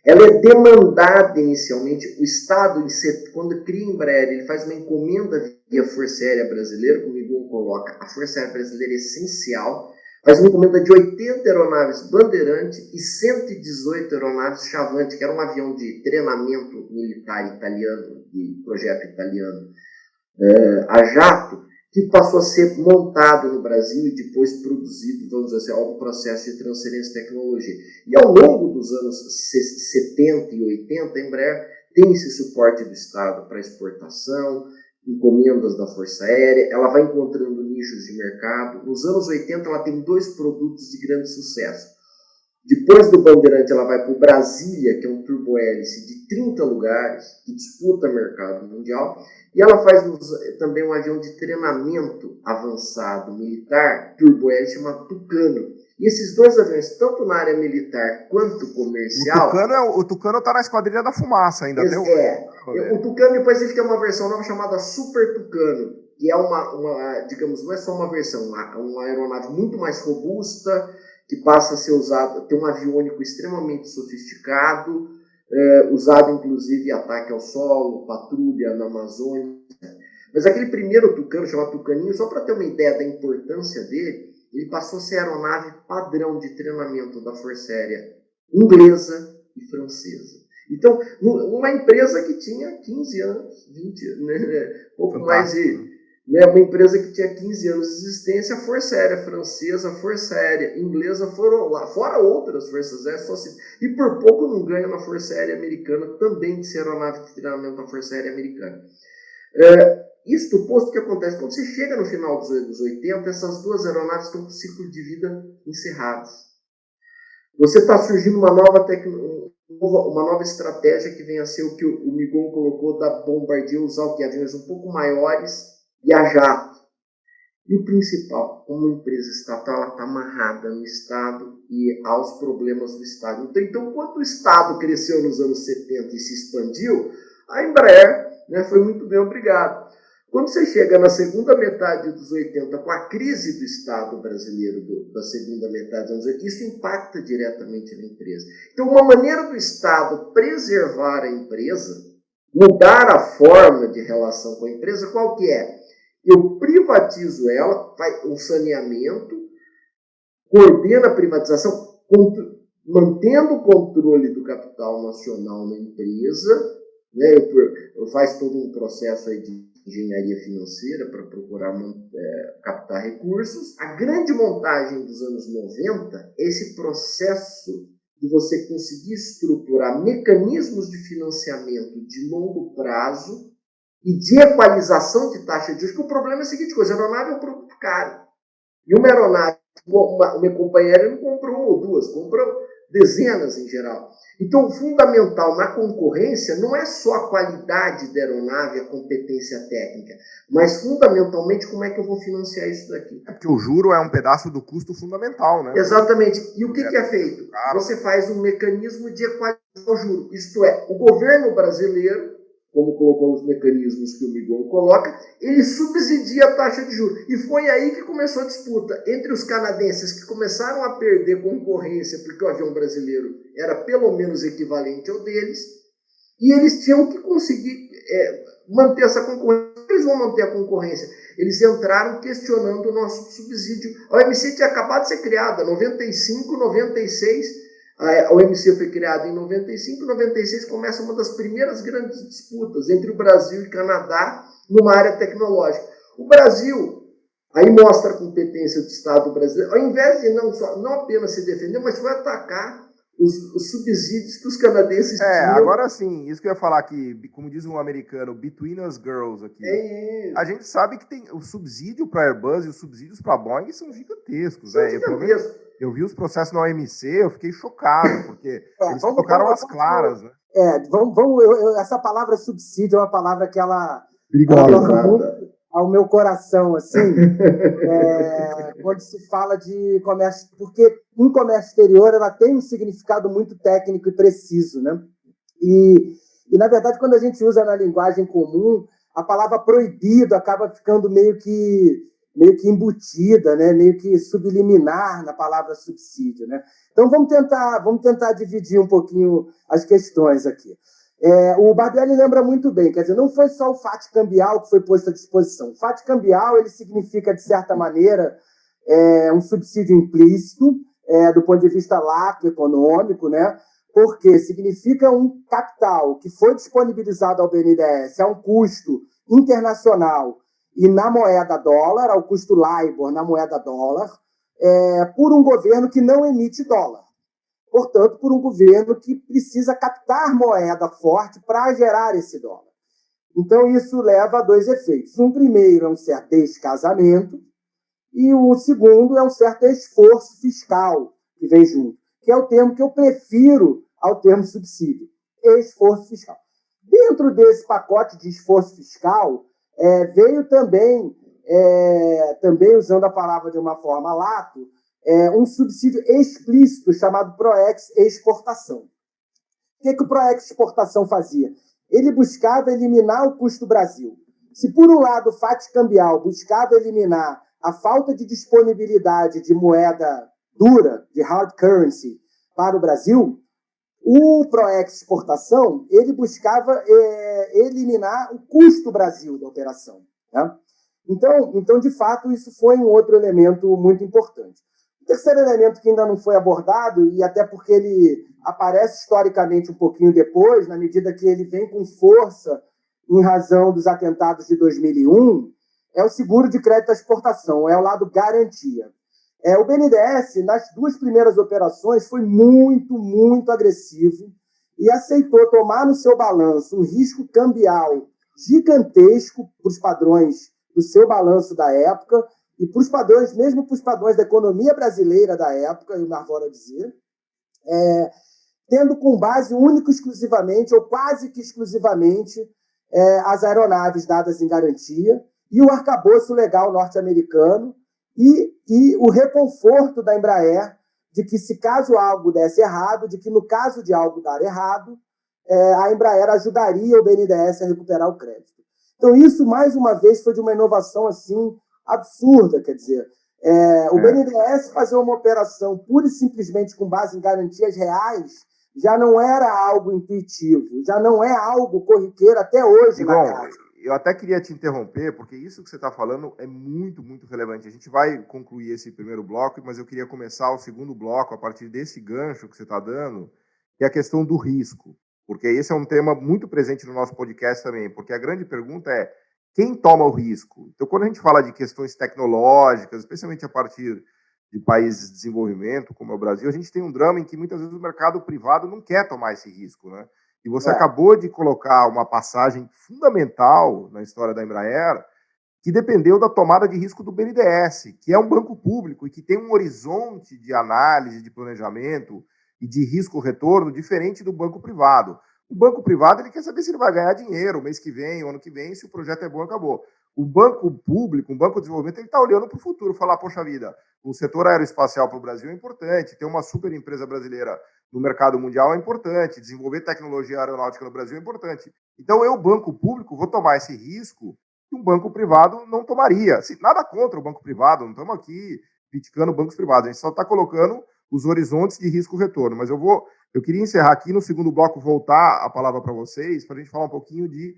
Ela é demandada inicialmente, o Estado, quando cria a Embraer, ele faz uma encomenda via Força Aérea Brasileira, como o Igor coloca, a Força Aérea Brasileira é essencial, faz uma encomenda de 80 aeronaves Bandeirante e 118 aeronaves Chavante, que era um avião de treinamento militar italiano, de projeto italiano, a jato, que passou a ser montado no Brasil e depois produzido, vamos dizer assim, um processo de transferência de tecnologia. E ao longo dos anos 70 e 80, a Embraer tem esse suporte do Estado para exportação, encomendas da Força Aérea, ela vai encontrando nichos de mercado. Nos anos 80, ela tem 2 produtos de grande sucesso. Depois do Bandeirante, ela vai para o Brasília, que é um turbohélice de 30 lugares, que disputa mercado mundial. E ela faz também um avião de treinamento avançado militar, turbohélice, chamado Tucano. E esses dois aviões, tanto na área militar quanto comercial... O Tucano está na Esquadrilha da Fumaça ainda. Até o Tucano, depois ele tem uma versão nova chamada Super Tucano, que é digamos, não é só uma versão, uma aeronave muito mais robusta, que passa a ser usada, tem um aviônico extremamente sofisticado, usado inclusive em ataque ao solo, patrulha na Amazônia. Mas aquele primeiro Tucano, chamado Tucaninho, só para ter uma ideia da importância dele, ele passou a ser a aeronave padrão de treinamento da Força Aérea inglesa e francesa. Então, uma empresa que tinha 15 anos, 20 anos, né? Pouco mais de... Uma empresa que tinha 15 anos de existência, a Força Aérea Francesa, a Força Aérea Inglesa foram lá, fora outras forças aéreas, e por pouco não ganha na Força Aérea Americana, também de ser aeronave de treinamento da Força Aérea Americana. Isto posto, o que acontece? Quando você chega no final dos anos 80, essas duas aeronaves estão com o ciclo de vida encerrados. Você está surgindo uma nova estratégia que vem a ser o que o Migon colocou da Bombardier usar o que aviões um pouco maiores e a jato. E o principal, uma empresa estatal, ela está amarrada no Estado e aos problemas do Estado. Então, quando o Estado cresceu nos anos 70 e se expandiu, a Embraer, né, foi muito bem obrigado. Quando você chega na segunda metade dos 80, com a crise do Estado brasileiro da segunda metade dos anos 80, isso impacta diretamente na empresa. Então, uma maneira do Estado preservar a empresa, mudar a forma de relação com a empresa, qual que é? Eu privatizo ela, faz um saneamento, coordena a privatização, mantendo o controle do capital nacional na empresa, né? Eu faço todo um processo aí de engenharia financeira para procurar captar recursos. A grande montagem dos anos 90 é esse processo de você conseguir estruturar mecanismos de financiamento de longo prazo e de equalização de taxa de juros, porque o problema é o seguinte coisa, a aeronave é um produto caro. E uma aeronave, uma companhia aérea não comprou uma ou duas, comprou dezenas em geral. Então, o fundamental na concorrência não é só a qualidade da aeronave, a competência técnica, mas fundamentalmente como é que eu vou financiar isso daqui. É porque o juro é um pedaço do custo fundamental, né? Exatamente. E o que é feito? Você faz um mecanismo de equalizar o juro. Isto é, o governo brasileiro, como colocou os mecanismos que o Migon coloca, ele subsidia a taxa de juros. E foi aí que começou a disputa entre os canadenses, que começaram a perder concorrência, porque o avião brasileiro era pelo menos equivalente ao deles, e eles tinham que conseguir manter essa concorrência. Eles vão manter a concorrência. Eles entraram questionando o nosso subsídio. A OMC tinha acabado de ser criada, 95, 96... A OMC foi criada em 95, 96 começa uma das primeiras grandes disputas entre o Brasil e Canadá numa área tecnológica. O Brasil aí mostra a competência do Estado brasileiro, ao invés de não apenas se defender, mas foi atacar os subsídios que os canadenses tinham. Agora sim, isso que eu ia falar aqui, como diz um americano, between us girls aqui. A gente sabe que tem o subsídio para Airbus e os subsídios para Boeing são gigantescos. Eu vi os processos na OMC, eu fiquei chocado, porque eles colocaram as claras, né? Essa palavra subsídio é uma palavra que ela perigosa, muito ao meu coração, assim, quando se fala de comércio, porque em comércio exterior ela tem um significado muito técnico e preciso, né? E na verdade, quando a gente usa na linguagem comum, a palavra proibido acaba ficando meio que embutida, né? Meio que subliminar na palavra subsídio, né? Então vamos tentar dividir um pouquinho as questões aqui. O Barbieri lembra muito bem, quer dizer, não foi só o FAT cambial que foi posto à disposição. O FAT cambial ele significa, de certa maneira, um subsídio implícito, do ponto de vista lato econômico, né? Porque significa um capital que foi disponibilizado ao BNDES a um custo internacional e na moeda dólar, ao custo LIBOR na moeda dólar, por um governo que não emite dólar. Portanto, por um governo que precisa captar moeda forte para gerar esse dólar. Então, isso leva a dois efeitos. Um primeiro é um certo descasamento e o segundo é um certo esforço fiscal que vem junto. que é o termo que eu prefiro ao termo subsídio, esforço fiscal. Dentro desse pacote de esforço fiscal, veio também usando a palavra de uma forma lato, um subsídio explícito chamado PROEX Exportação. O que o PROEX Exportação fazia? Ele buscava eliminar o custo do Brasil. Se, por um lado, o FAT cambial buscava eliminar a falta de disponibilidade de moeda dura, de hard currency, para o Brasil, o PROEX Exportação ele buscava eliminar o custo do Brasil da operação. Né? Então, de fato, isso foi um outro elemento muito importante. O terceiro elemento que ainda não foi abordado, e até porque ele aparece historicamente um pouquinho depois, na medida que ele vem com força em razão dos atentados de 2001, é o seguro de crédito à exportação, é o lado garantia. O BNDES, nas duas primeiras operações, foi muito, muito agressivo e aceitou tomar no seu balanço um risco cambial gigantesco para os padrões do seu balanço da época e para os padrões, mesmo para os padrões da economia brasileira da época, eu me arvoro a dizer, tendo com base única e exclusivamente, ou quase que exclusivamente, as aeronaves dadas em garantia e o arcabouço legal norte-americano e o reconforto da Embraer de que, se caso algo desse errado, de que no caso de algo dar errado, a Embraer ajudaria o BNDES a recuperar o crédito. Então, isso, mais uma vez, foi de uma inovação assim absurda, quer dizer, o BNDES fazer uma operação pura e simplesmente com base em garantias reais já não era algo intuitivo, já não é algo corriqueiro até hoje na casa. Eu até queria te interromper, porque isso que você está falando é muito, muito relevante. A gente vai concluir esse primeiro bloco, mas eu queria começar o segundo bloco a partir desse gancho que você está dando, que é a questão do risco. Porque esse é um tema muito presente no nosso podcast também, porque a grande pergunta é quem toma o risco? Então, quando a gente fala de questões tecnológicas, especialmente a partir de países de desenvolvimento, como é o Brasil, a gente tem um drama em que muitas vezes o mercado privado não quer tomar esse risco, né? E você acabou de colocar uma passagem fundamental na história da Embraer, que dependeu da tomada de risco do BNDES, que é um banco público e que tem um horizonte de análise, de planejamento e de risco-retorno diferente do banco privado. O banco privado ele quer saber se ele vai ganhar dinheiro o mês que vem, o ano que vem, se o projeto é bom, acabou. O banco público, um banco de desenvolvimento, ele está olhando para o futuro, falar, poxa vida, o setor aeroespacial para o Brasil é importante, ter uma super empresa brasileira no mercado mundial é importante, desenvolver tecnologia aeronáutica no Brasil é importante. Então, eu, banco público, vou tomar esse risco que um banco privado não tomaria. Nada contra o banco privado, não estamos aqui criticando bancos privados, a gente só está colocando os horizontes de risco-retorno. Mas eu queria encerrar aqui no segundo bloco, voltar a palavra para vocês, para a gente falar um pouquinho de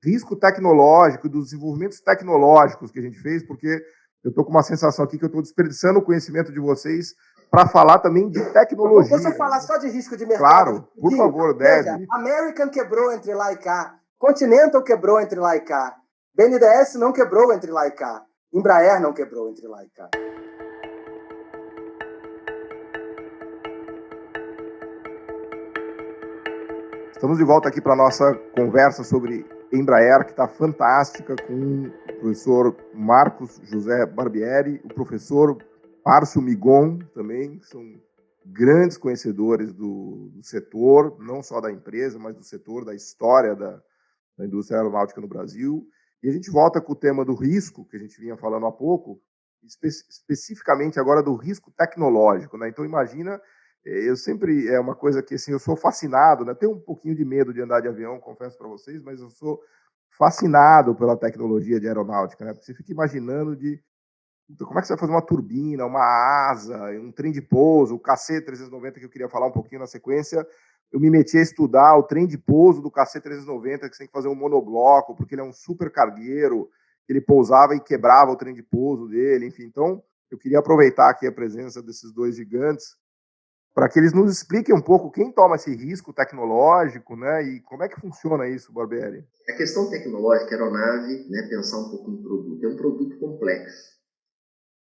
risco tecnológico, dos desenvolvimentos tecnológicos que a gente fez, porque eu estou com uma sensação aqui que eu estou desperdiçando o conhecimento de vocês para falar também de tecnologia. Deixa eu falar só de risco de mercado. Claro, por favor, deve. American quebrou entre lá e cá, Continental quebrou entre lá e cá, BNDES não quebrou entre lá e cá, Embraer não quebrou entre lá e cá. Estamos de volta aqui para a nossa conversa sobre Embraer, que está fantástica, com o professor Marcos José Barbieri, o professor Márcio Migon também, que são grandes conhecedores do setor, não só da empresa, mas do setor, da história da indústria aeronáutica no Brasil. E a gente volta com o tema do risco, que a gente vinha falando há pouco, especificamente agora do risco tecnológico, né? Então, imagina, eu sempre, é uma coisa que assim, eu sou fascinado, né? Tenho um pouquinho de medo de andar de avião, confesso para vocês, mas eu sou fascinado pela tecnologia de aeronáutica, né? Porque você fica imaginando então, como é que você vai fazer uma turbina, uma asa, um trem de pouso, o KC-390, que eu queria falar um pouquinho na sequência. Eu me meti a estudar o trem de pouso do KC-390, que você tem que fazer um monobloco, porque ele é um super cargueiro, ele pousava e quebrava o trem de pouso dele, enfim. Então, eu queria aproveitar aqui a presença desses dois gigantes para que eles nos expliquem um pouco quem toma esse risco tecnológico, né, e como é que funciona isso, Barbieri. A questão tecnológica, aeronave, né, pensar um pouco em produto, é um produto complexo.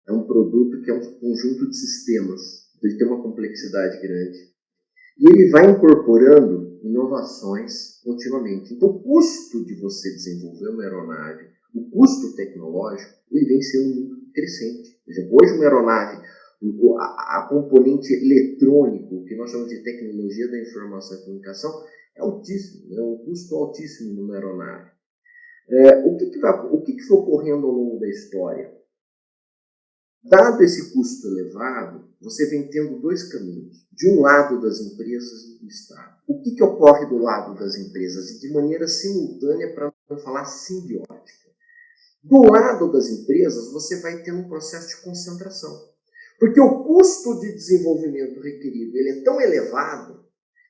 É um produto que é um conjunto de sistemas, ele tem uma complexidade grande. E ele vai incorporando inovações continuamente. Então, o custo de você desenvolver uma aeronave, o custo tecnológico, ele vem sendo muito crescente. Por exemplo, hoje uma aeronave a componente eletrônico, que nós chamamos de tecnologia da informação e comunicação, é altíssimo, é um custo altíssimo numa aeronave. O que foi ocorrendo ao longo da história? Dado esse custo elevado, você vem tendo dois caminhos. De um lado das empresas e do Estado. O que ocorre do lado das empresas? E de maneira simultânea, para não falar simbiótica. Do lado das empresas, você vai ter um processo de concentração. Porque o custo de desenvolvimento requerido ele é tão elevado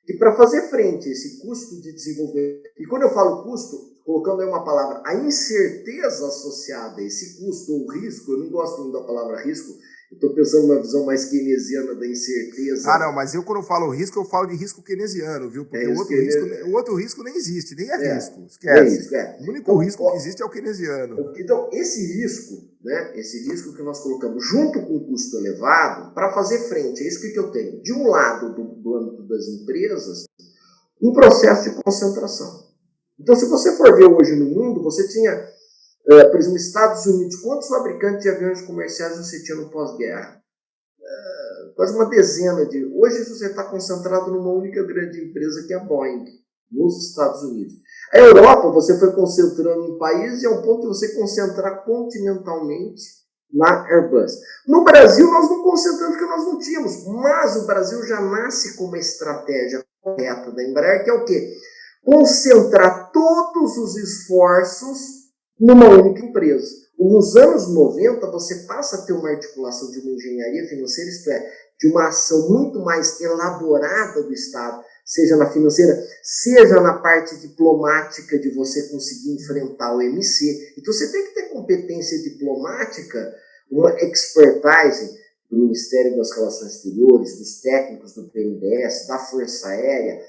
que para fazer frente a esse custo de desenvolvimento, e quando eu falo custo, colocando aí uma palavra, a incerteza associada a esse custo ou risco, eu não gosto muito da palavra risco, eu estou pensando numa visão mais keynesiana da incerteza. Não, mas quando eu falo risco, eu falo de risco keynesiano, viu? Porque o outro risco nem existe, nem é risco. Esquece. O único risco que existe é o keynesiano. Então, esse risco, né, esse risco que nós colocamos junto com o custo elevado, para fazer frente a isso que eu tenho, de um lado do âmbito das empresas, um processo de concentração. Então, se você for ver hoje no mundo, você tinha, por exemplo, Estados Unidos, quantos fabricantes de aviões comerciais você tinha no pós-guerra? Quase uma dezena de... Hoje você está concentrado numa única grande empresa, que é a Boeing, nos Estados Unidos. A Europa, você foi concentrando em países e ao ponto de você concentrar continentalmente na Airbus. No Brasil, nós não concentramos porque nós não tínhamos, mas o Brasil já nasce com uma estratégia correta da Embraer, que é o quê? Concentrar todos os esforços numa única empresa. Nos anos 90, você passa a ter uma articulação de uma engenharia financeira, isto é, de uma ação muito mais elaborada do Estado, seja na financeira, seja na parte diplomática de você conseguir enfrentar o MC. Então você tem que ter competência diplomática, uma expertise do Ministério das Relações Exteriores, dos técnicos do BNDES, da Força Aérea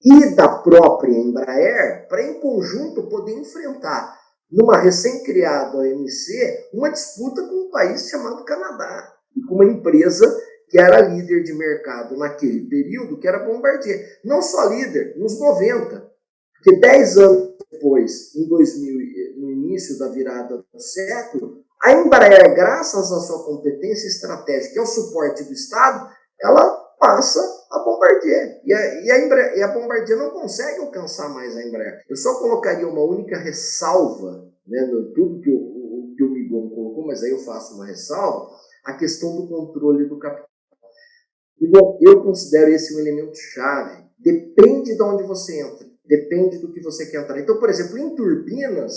e da própria Embraer, para em conjunto poder enfrentar, numa recém-criada OMC, uma disputa com um país chamado Canadá, e com uma empresa que era líder de mercado naquele período, que era a Bombardier. Não só líder, nos 90, porque 10 anos depois, em 2000, no início da virada do século, a Embraer, graças à sua competência estratégica e ao suporte do Estado, ela passa a Bombardier. E a Bombardier não consegue alcançar mais a Embraer. Eu só colocaria uma única ressalva, né, no tudo que o Migon colocou, mas aí eu faço uma ressalva, a questão do controle do capital. Bom, eu considero esse um elemento chave. Depende de onde você entra. Depende do que você quer entrar. Então, por exemplo, em turbinas,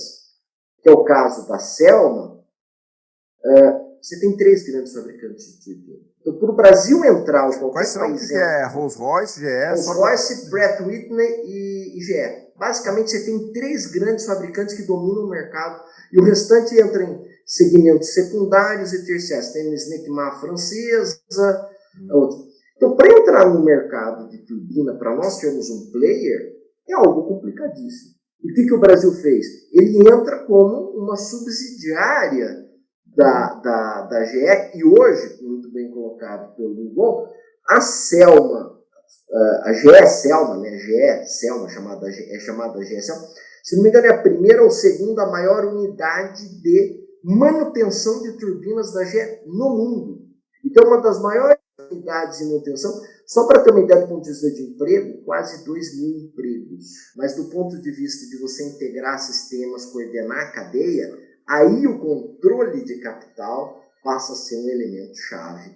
que é o caso da Selma, você tem 3 grandes fabricantes de turbina. Então, para o Brasil entrar, ou qualquer Quais são? país... O que é Rolls-Royce, GE? Rolls-Royce, Pratt Whitney e GE. Basicamente, você tem 3 grandes fabricantes que dominam o mercado e o restante entra em segmentos secundários e terciários. Tem a Snecma francesa, outra. Então, para entrar no mercado de turbina, para nós termos um player, é algo complicadíssimo. E o que o Brasil fez? Ele entra como uma subsidiária da GE, e hoje, muito bem colocado pelo Lugon, a Selma, a GE Selma, né? GE Selma, é chamada GE Selma, se não me engano, é a primeira ou segunda maior unidade de manutenção de turbinas da GE no mundo. Então, uma das maiores unidades de manutenção, só para ter uma ideia do ponto de vista de emprego, quase 2.000 empregos. Mas do ponto de vista de você integrar sistemas, coordenar a cadeia, aí o controle de capital passa a ser um elemento chave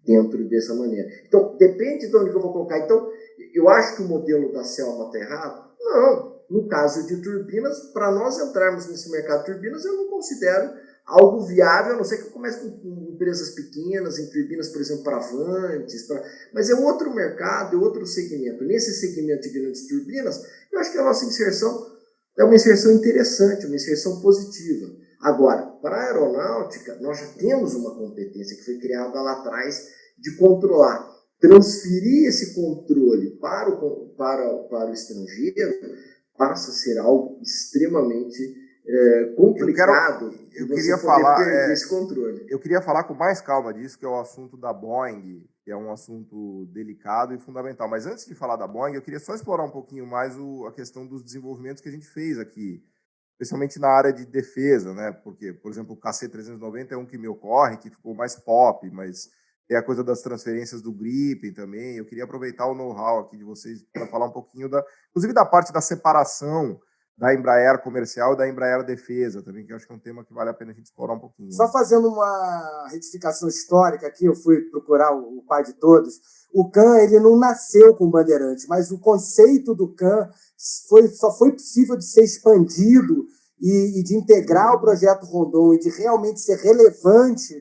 dentro dessa maneira. Então, depende de onde eu vou colocar. Então, eu acho que o modelo da Selma está errado? Não. No caso de turbinas, para nós entrarmos nesse mercado de turbinas, eu não considero algo viável, a não ser que eu comece com empresas pequenas, em turbinas, por exemplo, para Avantes, mas é outro mercado, é outro segmento. Nesse segmento de grandes turbinas, eu acho que a nossa inserção é uma inserção interessante, uma inserção positiva. Agora, para a aeronáutica, nós já temos uma competência que foi criada lá atrás de controlar. Transferir esse controle para o estrangeiro passa a ser algo extremamente complicado. Eu queria falar esse controle. Eu queria falar com mais calma disso, que é o assunto da Boeing, que é um assunto delicado e fundamental. Mas antes de falar da Boeing, eu queria só explorar um pouquinho mais a questão dos desenvolvimentos que a gente fez aqui, especialmente na área de defesa, né? Porque, por exemplo, o KC-390 é um que me ocorre, que ficou mais pop, mas tem a coisa das transferências do Gripen também. Eu queria aproveitar o know-how aqui de vocês para falar um pouquinho, inclusive da parte da separação da Embraer comercial e da Embraer defesa também, que eu acho que é um tema que vale a pena a gente explorar um pouquinho. Só fazendo uma retificação histórica aqui, eu fui procurar o pai de todos. O CAN ele não nasceu com o Bandeirante, mas o conceito do CAN só foi possível de ser expandido e de integrar o projeto Rondon e de realmente ser relevante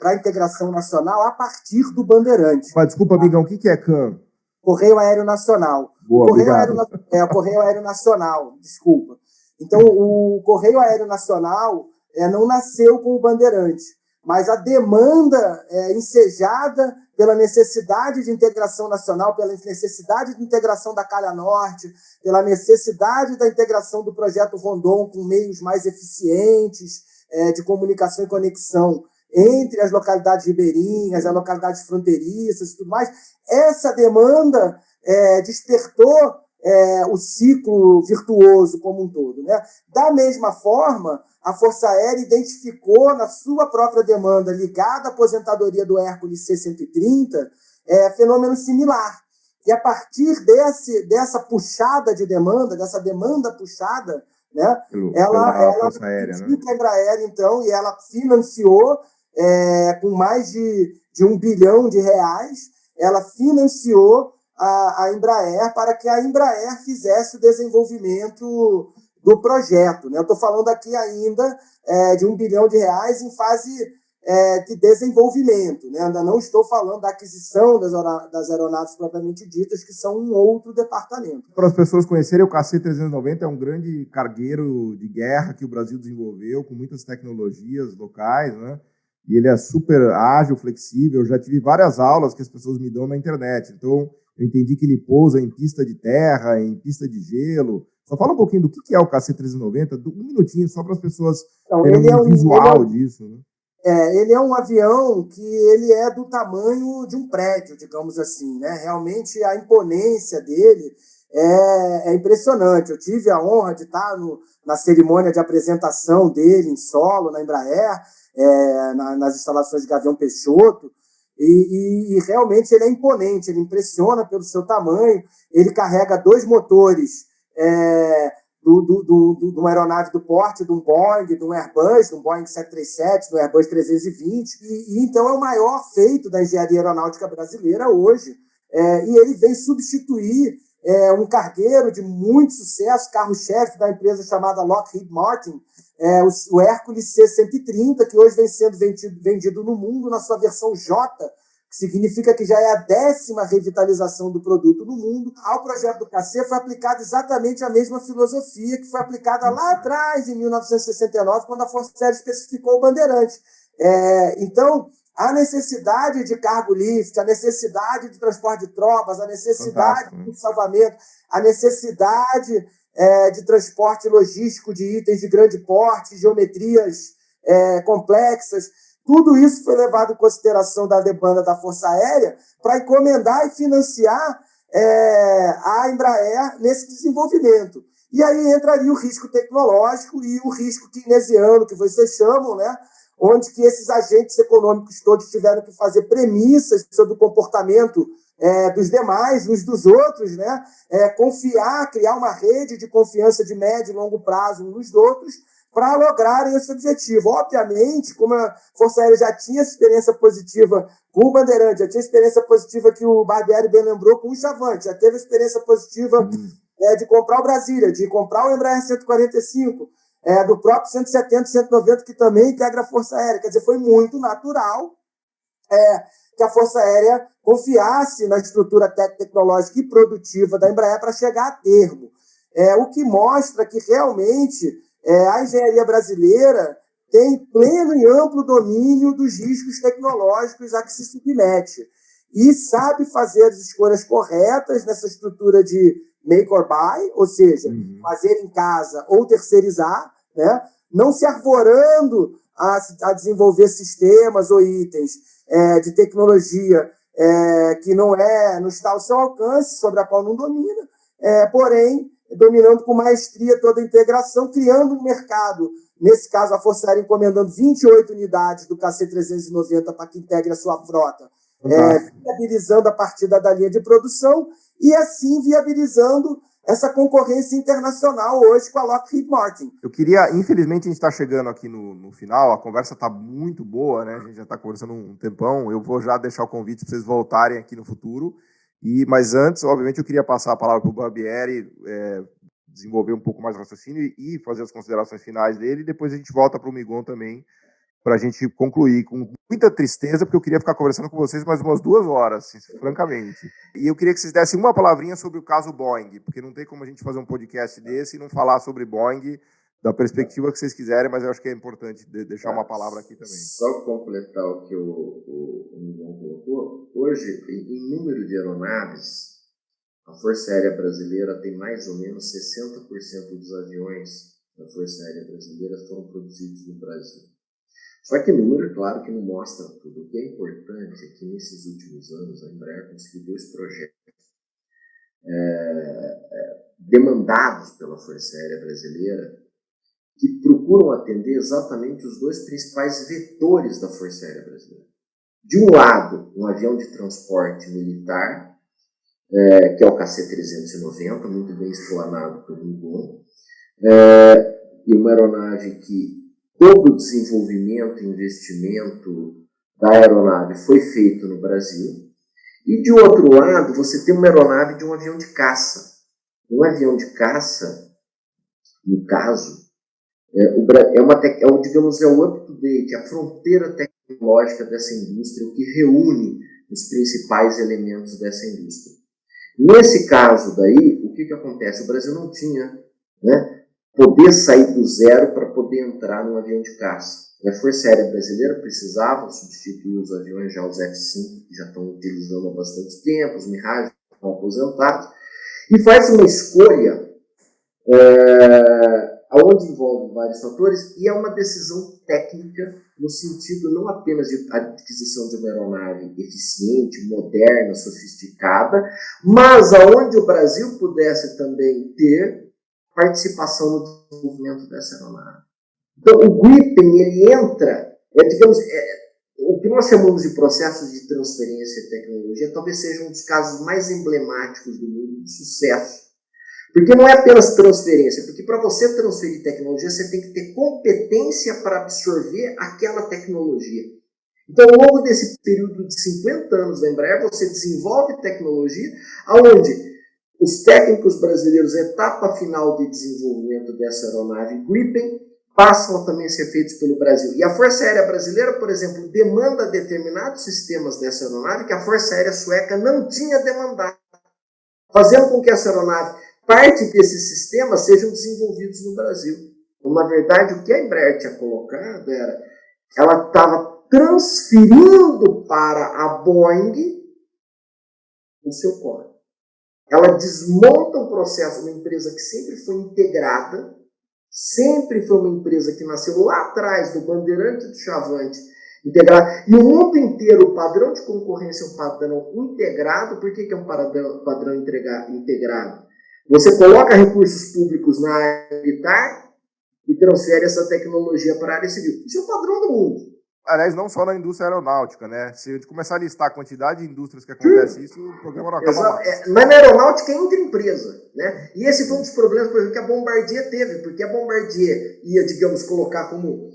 para a integração nacional a partir do Bandeirante. Mas, desculpa, amigão, o que é CAN? Correio Aéreo Nacional. Boa, obrigado. O Correio Aéreo Nacional, desculpa. Então, o Correio Aéreo Nacional não nasceu com o Bandeirante, mas a demanda ensejada pela necessidade de integração nacional, pela necessidade de integração da Calha Norte, pela necessidade da integração do projeto Rondon com meios mais eficientes de comunicação e conexão entre as localidades ribeirinhas, as localidades fronteiriças e tudo mais. Essa demanda despertou o ciclo virtuoso como um todo, né? Da mesma forma, a Força Aérea identificou na sua própria demanda, ligada à aposentadoria do Hércules C-130, fenômeno similar. E a partir dessa puxada de demanda, dessa demanda puxada, né, ela Força Aérea, né? A Embraer, então, e ela financiou com mais de R$1 bilhão, ela financiou a Embraer para que a Embraer fizesse o desenvolvimento do projeto, né? Eu estou falando aqui ainda de R$1 bilhão em fase de desenvolvimento, né? Ainda não estou falando da aquisição das aeronaves propriamente ditas, que são um outro departamento. Para as pessoas conhecerem, o KC-390 é um grande cargueiro de guerra que o Brasil desenvolveu, com muitas tecnologias locais, né? E ele é super ágil, flexível. Eu já tive várias aulas que as pessoas me dão na internet. Então, eu entendi que ele pousa em pista de terra, em pista de gelo. Só fala um pouquinho do que é o KC-390, um minutinho, só para as pessoas terem um visual disso, né? Ele é um avião que ele é do tamanho de um prédio, digamos assim, né? Realmente a imponência dele é impressionante. Eu tive a honra de estar na cerimônia de apresentação dele em solo, na Embraer, nas instalações de Gavião Peixoto, e realmente ele é imponente, ele impressiona pelo seu tamanho. Ele carrega 2 motores de uma aeronave do porte, de um Boeing, de um Airbus, de um Boeing 737, do Airbus 320, e então é o maior feito da engenharia aeronáutica brasileira hoje. E ele vem substituir um cargueiro de muito sucesso, carro-chefe da empresa chamada Lockheed Martin, o Hércules C-130, que hoje vem sendo vendido no mundo na sua versão J, que significa que já é a 10ª revitalização do produto no mundo. Ao projeto do KC foi aplicada exatamente a mesma filosofia que foi aplicada lá atrás, em 1969, quando a Força Aérea especificou o Bandeirante. Então, a necessidade de cargo lift, a necessidade de transporte de tropas, a necessidade de salvamento, a necessidade de transporte logístico de itens de grande porte, geometrias complexas, tudo isso foi levado em consideração da demanda da Força Aérea para encomendar e financiar a Embraer nesse desenvolvimento. E aí entraria o risco tecnológico e o risco keynesiano, que vocês chamam, né? Onde que esses agentes econômicos todos tiveram que fazer premissas sobre o comportamento dos demais, uns dos outros, né? Confiar, criar uma rede de confiança de médio e longo prazo uns dos outros para lograrem esse objetivo. Obviamente, como a Força Aérea já tinha experiência positiva com o Bandeirante, já tinha experiência positiva que o Barbieri bem lembrou com o Chavante, já teve experiência positiva de comprar o Brasília, de comprar o Embraer 145, do próprio 170, 190, que também integra a Força Aérea. Quer dizer, foi muito natural que a Força Aérea confiasse na estrutura tecnológica e produtiva da Embraer para chegar a termo. O que mostra que realmente a engenharia brasileira tem pleno e amplo domínio dos riscos tecnológicos a que se submete e sabe fazer as escolhas corretas nessa estrutura de make or buy, ou seja, fazer em casa ou terceirizar, né? Não se arvorando a desenvolver sistemas ou itens de tecnologia que não está ao seu alcance, sobre a qual não domina, porém dominando com maestria toda a integração, criando um mercado. Nesse caso, a Força Aérea encomendando 28 unidades do KC-390 para que integre a sua frota, viabilizando a partida da linha de produção e, assim, viabilizando essa concorrência internacional hoje com a Lockheed Martin. Eu queria, infelizmente, a gente está chegando aqui no final, a conversa está muito boa, né? A gente já está conversando um tempão, eu vou já deixar o convite para vocês voltarem aqui no futuro, mas antes, obviamente, eu queria passar a palavra para o Barbieri, desenvolver um pouco mais o raciocínio e fazer as considerações finais dele, e depois a gente volta para o Migon também, para a gente concluir com muita tristeza, porque eu queria ficar conversando com vocês mais umas 2 horas, francamente. E eu queria que vocês dessem uma palavrinha sobre o caso Boeing, porque não tem como a gente fazer um podcast desse e não falar sobre Boeing, da perspectiva que vocês quiserem, mas eu acho que é importante deixar uma palavra aqui também. Só completar o que o Miguel colocou, hoje, em número de aeronaves, a Força Aérea Brasileira tem mais ou menos 60% dos aviões da Força Aérea Brasileira foram produzidos no Brasil. Só que o número, claro, que não mostra tudo. O que é importante é que, nesses últimos anos, a Embraer conseguiu 2 projetos demandados pela Força Aérea Brasileira que procuram atender exatamente os 2 principais vetores da Força Aérea Brasileira. De um lado, um avião de transporte militar, que é o KC-390, muito bem explanado pelo Migon, e uma aeronave que todo o desenvolvimento e investimento da aeronave foi feito no Brasil. E, de outro lado, você tem uma aeronave de um avião de caça. Um avião de caça, no caso, digamos, é o up-to-date, a fronteira tecnológica dessa indústria, o que reúne os principais elementos dessa indústria. Nesse caso daí, o que acontece? O Brasil não tinha, poder sair do zero para poder entrar num avião de caça. E a Força Aérea Brasileira precisava substituir os aviões, já os F-5, que já estão utilizando há bastante tempo, os Mirage estão aposentados, e faz uma escolha onde envolve vários fatores, e é uma decisão técnica, no sentido não apenas de adquisição de uma aeronave eficiente, moderna, sofisticada, mas aonde o Brasil pudesse também ter participação no desenvolvimento dessa aeronave. Então, o Gripen, ele entra, o que nós chamamos de processos de transferência de tecnologia, talvez seja um dos casos mais emblemáticos do mundo de sucesso. Porque não é apenas transferência, porque para você transferir tecnologia, você tem que ter competência para absorver aquela tecnologia. Então, ao longo desse período de 50 anos da Embraer, você desenvolve tecnologia, onde os técnicos brasileiros, etapa final de desenvolvimento dessa aeronave Gripen, passam a também ser feitos pelo Brasil. E a Força Aérea Brasileira, por exemplo, demanda determinados sistemas dessa aeronave que a Força Aérea Sueca não tinha demandado, fazendo com que essa aeronave, parte desses sistemas, sejam desenvolvidos no Brasil. Então, na verdade, o que a Embraer tinha colocado era, ela estava transferindo para a Boeing o seu core. Ela desmonta um processo, uma empresa que sempre foi integrada, sempre foi uma empresa que nasceu lá atrás, do Bandeirante do Chavante, integrada. E o mundo inteiro, o padrão de concorrência é um padrão integrado. Por que é um padrão integrado? Você coloca recursos públicos na área militar e transfere essa tecnologia para a área civil. Isso é o padrão do mundo. Aliás, não só na indústria aeronáutica, né? Se a gente começar a listar a quantidade de indústrias que acontece isso, o programa não acaba mais. Mas na aeronáutica é intra-empresa, né? E esse foi um dos problemas, por exemplo, que a Bombardier teve, porque a Bombardier ia, digamos, colocar como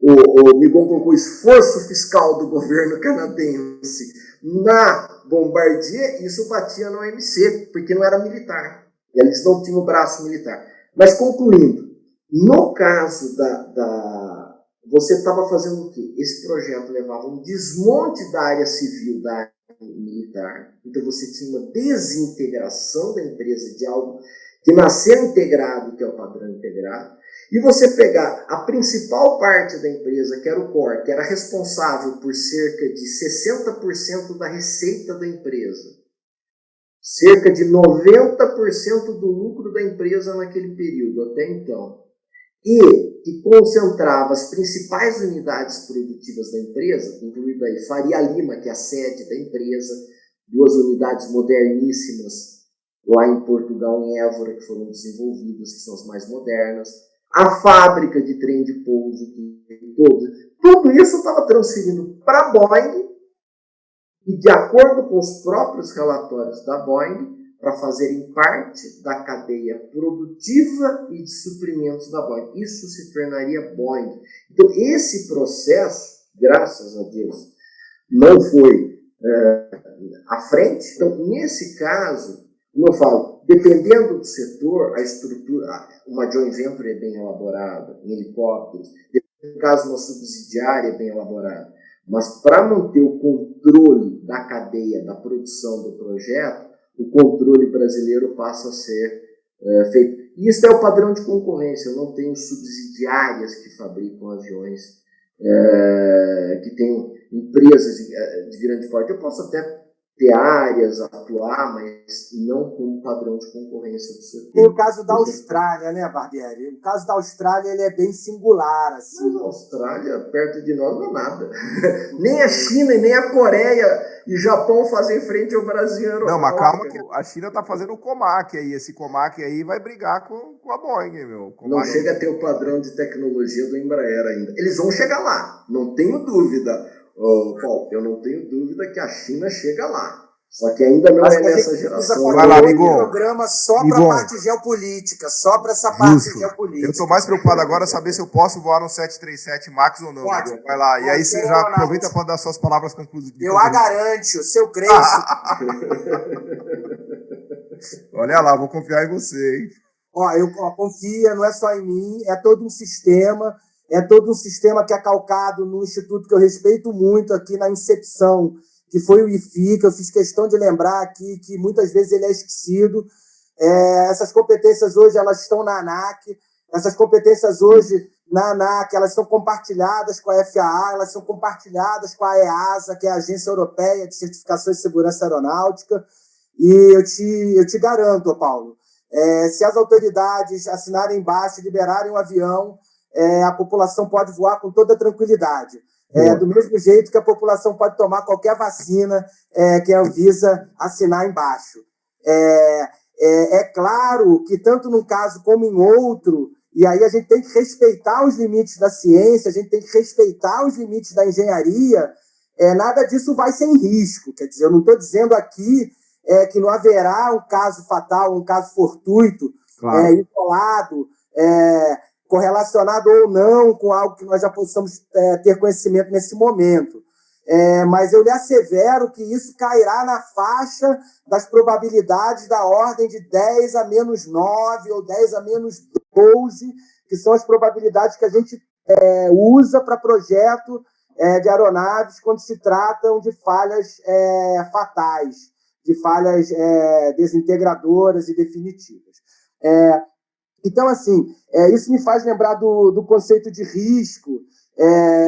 o Migon colocou, o esforço fiscal do governo canadense na Bombardier, isso batia na OMC, porque não era militar. Eles não tinham o braço militar. Mas concluindo, no caso você estava fazendo o quê? Esse projeto levava um desmonte da área civil, da área militar. Então você tinha uma desintegração da empresa de algo que nasceu integrado, que é o padrão integrado. E você pegar a principal parte da empresa, que era o core, que era responsável por cerca de 60% da receita da empresa, cerca de 90% do lucro da empresa naquele período, até então, e que concentrava as principais unidades produtivas da empresa, incluindo aí Faria Lima, que é a sede da empresa, 2 unidades moderníssimas lá em Portugal, em Évora, que foram desenvolvidas, que são as mais modernas, a fábrica de trem de pouso, tudo isso estava transferindo para a Boeing, e de acordo com os próprios relatórios da Boeing, para fazerem parte da cadeia produtiva e de suprimentos da Boeing. Isso se tornaria Boeing. Então, esse processo, graças a Deus, não foi à frente. Então, nesse caso, como eu falo, dependendo do setor, a estrutura, uma joint venture é bem elaborada, em helicópteros, no caso, uma subsidiária é bem elaborada. Mas para manter o controle da cadeia, da produção do projeto, o controle brasileiro passa a ser feito. Isso é o padrão de concorrência. Eu não tenho subsidiárias que fabricam aviões, que tenham empresas de grande porte. Eu posso até ter áreas, atuar, mas não como padrão de concorrência do setor. Tem o caso da Austrália, né, Barbieri? O caso da Austrália ele é bem singular. Assim. Mas a Austrália, perto de nós, não é nada. Nem a China, nem a Coreia e Japão fazem frente ao Brasil. Não, mas calma que a China está fazendo o COMAC aí. Esse COMAC aí vai brigar com a Boeing, meu. Não chega a ter o padrão de tecnologia do Embraer ainda. Eles vão chegar lá, não tenho dúvida. Paulo, eu não tenho dúvida que a China chega lá. Só que ainda não é nessa geração. Vai lá, amigo. Um programa só para a parte geopolítica, só para essa parte geopolítica. Eu estou mais preocupado agora saber se eu posso voar no 737 MAX ou não. Pode. Vai lá. E aí você já aproveita para dar suas palavras conclusivas. Eu a garanto, seu Crespo. Olha lá, vou confiar em você, hein? Confia, não é só em mim, é todo um sistema. É todo um sistema que é calcado no instituto que eu respeito muito aqui na Incepção, que foi o IFI, que eu fiz questão de lembrar aqui, que muitas vezes ele é esquecido. Essas competências hoje elas estão na ANAC, essas competências hoje na ANAC elas são compartilhadas com a FAA, elas são compartilhadas com a EASA, que é a Agência Europeia de Certificação de Segurança Aeronáutica, e eu te garanto, Paulo, se as autoridades assinarem embaixo e liberarem o avião, a população pode voar com toda tranquilidade. Do mesmo jeito que a população pode tomar qualquer vacina que a Anvisa assinar embaixo. É claro que tanto num caso como em outro, e aí a gente tem que respeitar os limites da ciência, a gente tem que respeitar os limites da engenharia, nada disso vai sem risco. Quer dizer, eu não estou dizendo aqui que não haverá um caso fatal, um caso fortuito, claro, isolado, correlacionado ou não com algo que nós já possamos ter conhecimento nesse momento. Mas eu lhe assevero que isso cairá na faixa das probabilidades da ordem de 10 a menos 9 ou 10 a menos 12, que são as probabilidades que a gente usa para projeto de aeronaves quando se tratam de falhas fatais, de falhas desintegradoras e definitivas. Então, assim, isso me faz lembrar do conceito de risco,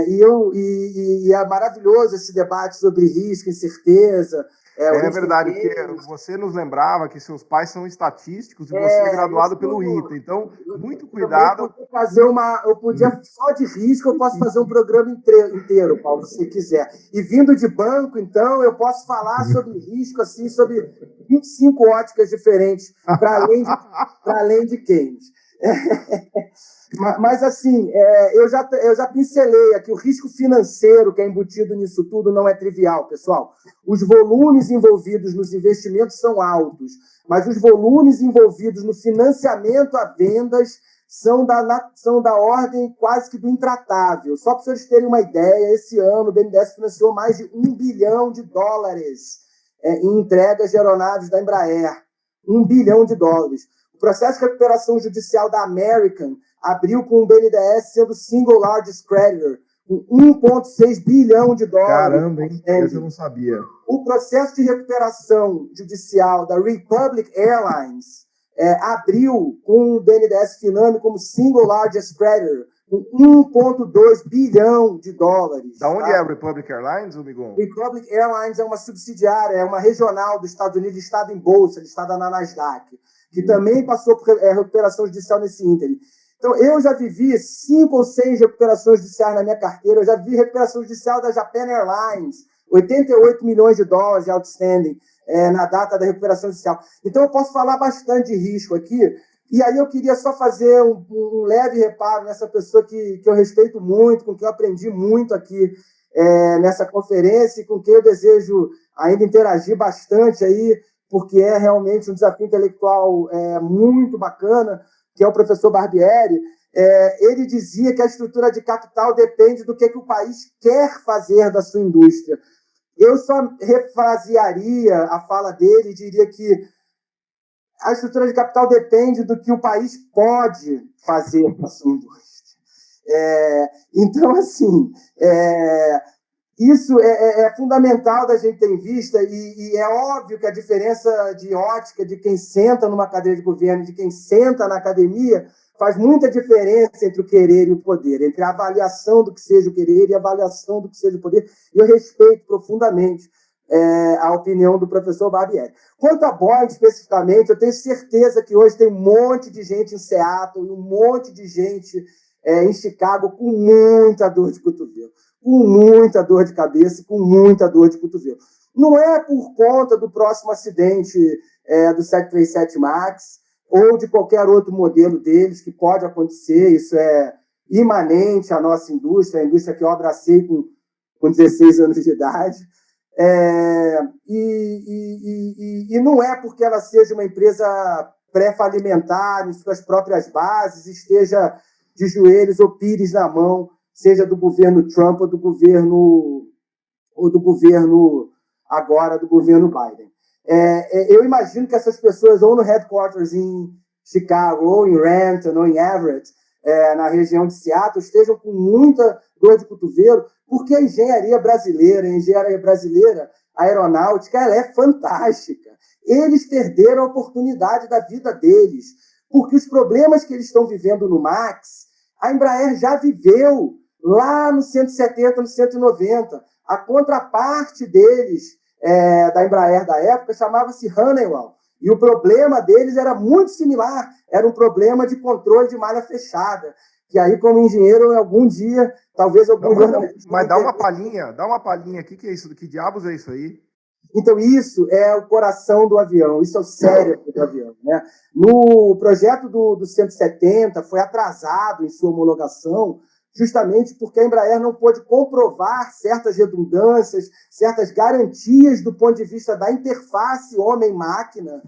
e é maravilhoso esse debate sobre risco, incerteza. É verdade, porque você nos lembrava que seus pais são estatísticos e você é graduado pelo ITA, então, muito cuidado. Eu podia, só de risco, eu posso fazer um programa inteiro, Paulo, se quiser. E vindo de banco, então, eu posso falar sobre risco, assim, sobre 25 óticas diferentes, para além de Keynes. Mas, assim, eu já pincelei aqui, o risco financeiro que é embutido nisso tudo não é trivial, pessoal. Os volumes envolvidos nos investimentos são altos, mas os volumes envolvidos no financiamento a vendas são da ordem quase que do intratável. Só para vocês terem uma ideia, esse ano o BNDES financiou mais de $1 bilhão em entregas de aeronaves da Embraer. $1 bilhão. O processo de recuperação judicial da American abriu com o BNDES sendo single largest creditor, com $1,6 bilhão. Caramba, hein? Isso eu não sabia. O processo de recuperação judicial da Republic Airlines abriu com o BNDES Finame como single largest creditor, com $1,2 bilhão. Da onde é a Republic Airlines, Migon? Republic Airlines é uma subsidiária, é uma regional dos Estados Unidos, listada em bolsa, listada na Nasdaq, que também passou por recuperação judicial nesse ínterim. Então, eu já vivi 5 ou 6 recuperações judiciais na minha carteira, eu já vi recuperação judicial da Japan Airlines, 88 milhões de dólares de outstanding na data da recuperação judicial. Então, eu posso falar bastante de risco aqui, e aí eu queria só fazer um leve reparo nessa pessoa que eu respeito muito, com quem eu aprendi muito aqui nessa conferência, e com quem eu desejo ainda interagir bastante aí, porque é realmente um desafio intelectual muito bacana, que é o professor Barbieri. Ele dizia que a estrutura de capital depende do que o país quer fazer da sua indústria. Eu só refrasearia a fala dele e diria que a estrutura de capital depende do que o país pode fazer da sua indústria. Então, assim, isso é fundamental da gente ter em vista, e é óbvio que a diferença de ótica de quem senta numa cadeira de governo e de quem senta na academia faz muita diferença entre o querer e o poder, entre a avaliação do que seja o querer e a avaliação do que seja o poder, e eu respeito profundamente a opinião do professor Barbieri. Quanto a Boeing, especificamente, eu tenho certeza que hoje tem um monte de gente em Seattle e um monte de gente em Chicago com muita dor de cotovelo, com muita dor de cabeça, com muita dor de cotovelo. Não é por conta do próximo acidente do 737 MAX, ou de qualquer outro modelo deles, que pode acontecer, isso é imanente à nossa indústria, a indústria que eu abracei com 16 anos de idade, e não é porque ela seja uma empresa pré-falimentar em suas próprias bases, esteja de joelhos ou pires na mão, seja do governo Trump ou do governo agora do governo Biden. Eu imagino que essas pessoas, ou no headquarters em Chicago, ou em Renton, ou em Everett, na região de Seattle, estejam com muita dor de cotovelo, porque a engenharia brasileira, a aeronáutica, ela é fantástica. Eles perderam a oportunidade da vida deles, porque os problemas que eles estão vivendo no MAX, a Embraer já viveu lá no 170, no 190. A contraparte deles, da Embraer da época, chamava-se Honeywell. E o problema deles era muito similar, era um problema de controle de malha fechada. Que aí, como engenheiro, algum dia, talvez algum jornalista... Mas dá uma palhinha aqui, que é isso? Que diabos é isso aí? Então, isso é o coração do avião, isso é o cérebro do avião, né? No projeto do 170, foi atrasado em sua homologação, justamente porque a Embraer não pôde comprovar certas redundâncias, certas garantias do ponto de vista da interface homem-máquina,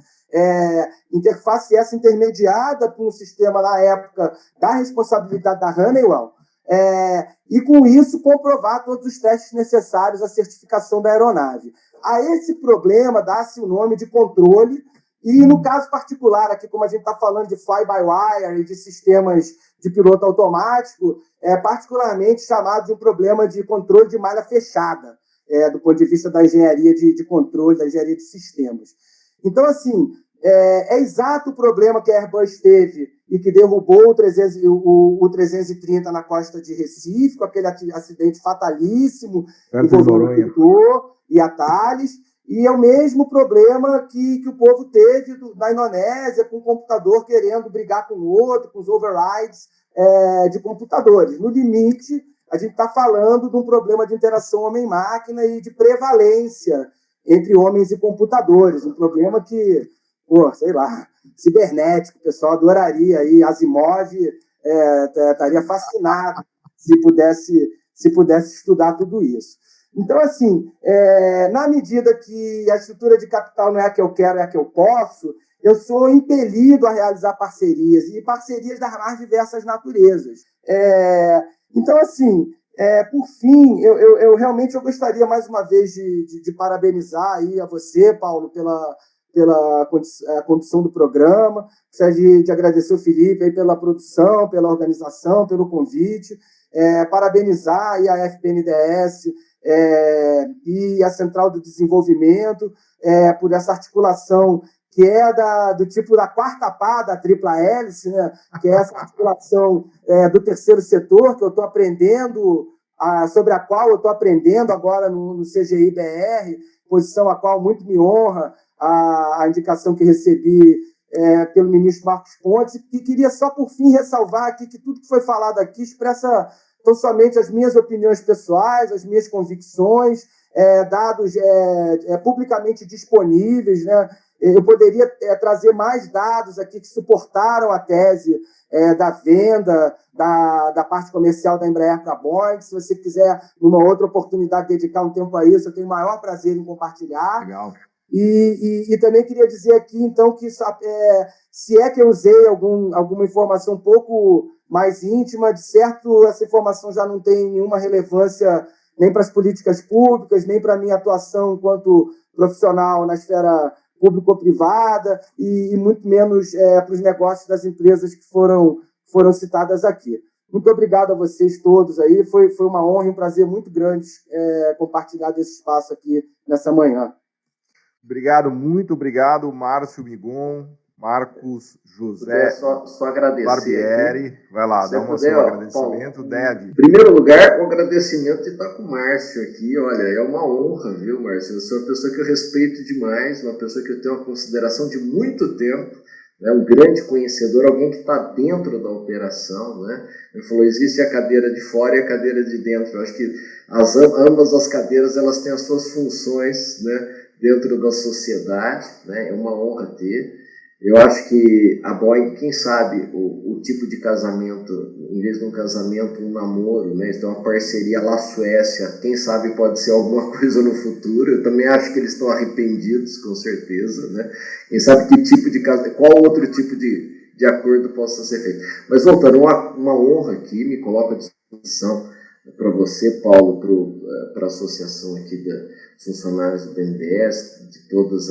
interface essa intermediada por um sistema, na época, da responsabilidade da Honeywell, e, com isso, comprovar todos os testes necessários à certificação da aeronave. A esse problema dá-se o nome de controle, e no caso particular, aqui como a gente está falando de fly-by-wire e de sistemas de piloto automático, é particularmente chamado de um problema de controle de malha fechada, do ponto de vista da engenharia de controle, da engenharia de sistemas. Então, assim, é exato o problema que a Airbus teve e que derrubou o 330 na costa de Recife, com aquele acidente fatalíssimo, envolvendo o Tutor e a Thales, e é o mesmo problema que o povo teve na Indonésia, com o computador querendo brigar com o outro, com os overrides de computadores. No limite, a gente está falando de um problema de interação homem-máquina e de prevalência entre homens e computadores, um problema que, sei lá, cibernético, o pessoal adoraria, aí Asimov estaria fascinado se pudesse estudar tudo isso. Então, assim, na medida que a estrutura de capital não é a que eu quero, é a que eu posso, eu sou impelido a realizar parcerias, e parcerias das mais diversas naturezas. Então, assim, por fim, eu realmente gostaria, mais uma vez, de parabenizar aí a você, Paulo, pela condução do programa, gostaria de agradecer o Felipe aí pela produção, pela organização, pelo convite, parabenizar aí a FBNDES, e a Central do Desenvolvimento, por essa articulação que do tipo da quarta pá da tripla hélice, né? Que é essa articulação do terceiro setor, que eu estou aprendendo, sobre a qual eu estou aprendendo agora no CGI-BR, posição a qual muito me honra a indicação que recebi pelo ministro Marcos Pontes, e queria só, por fim, ressalvar aqui que tudo que foi falado aqui expressa tão somente as minhas opiniões pessoais, as minhas convicções, dados publicamente disponíveis, né? Eu poderia trazer mais dados aqui que suportaram a tese da venda da parte comercial da Embraer para a Boeing. Se você quiser, numa outra oportunidade, dedicar um tempo a isso, eu tenho o maior prazer em compartilhar. Legal. E também queria dizer aqui, então, que se é que eu usei alguma informação um pouco mais íntima, de certo, essa informação já não tem nenhuma relevância nem para as políticas públicas, nem para a minha atuação enquanto profissional na esfera público-privada e muito menos para os negócios das empresas que foram citadas aqui. Muito obrigado a vocês todos aí. Foi uma honra e um prazer muito grande compartilhar desse espaço aqui nessa manhã. Obrigado, muito obrigado, Márcio Migon, Marcos José só agradecer Barbieri. aqui. Vai lá, dá um seu agradecimento. Deve. Em primeiro lugar, o agradecimento de estar com o Márcio aqui. Olha, é uma honra, viu, Márcio? Você é uma pessoa que eu respeito demais, uma pessoa que eu tenho uma consideração de muito tempo, né? Um grande conhecedor, alguém que está dentro da operação, né? Ele falou, existe a cadeira de fora e a cadeira de dentro. Eu acho que ambas as cadeiras elas têm as suas funções, né, dentro da sociedade, né? É uma honra ter. Eu acho que a Boeing, quem sabe, o tipo de casamento, em vez de um casamento, um namoro, né? Eles têm uma parceria lá Suécia, quem sabe pode ser alguma coisa no futuro. Eu também acho que eles estão arrependidos, com certeza, né? Quem sabe que tipo de casamento, qual outro tipo de acordo possa ser feito. Mas voltando, uma honra aqui, me coloco à disposição para você, Paulo, para a associação aqui dos funcionários do BNDES, de todas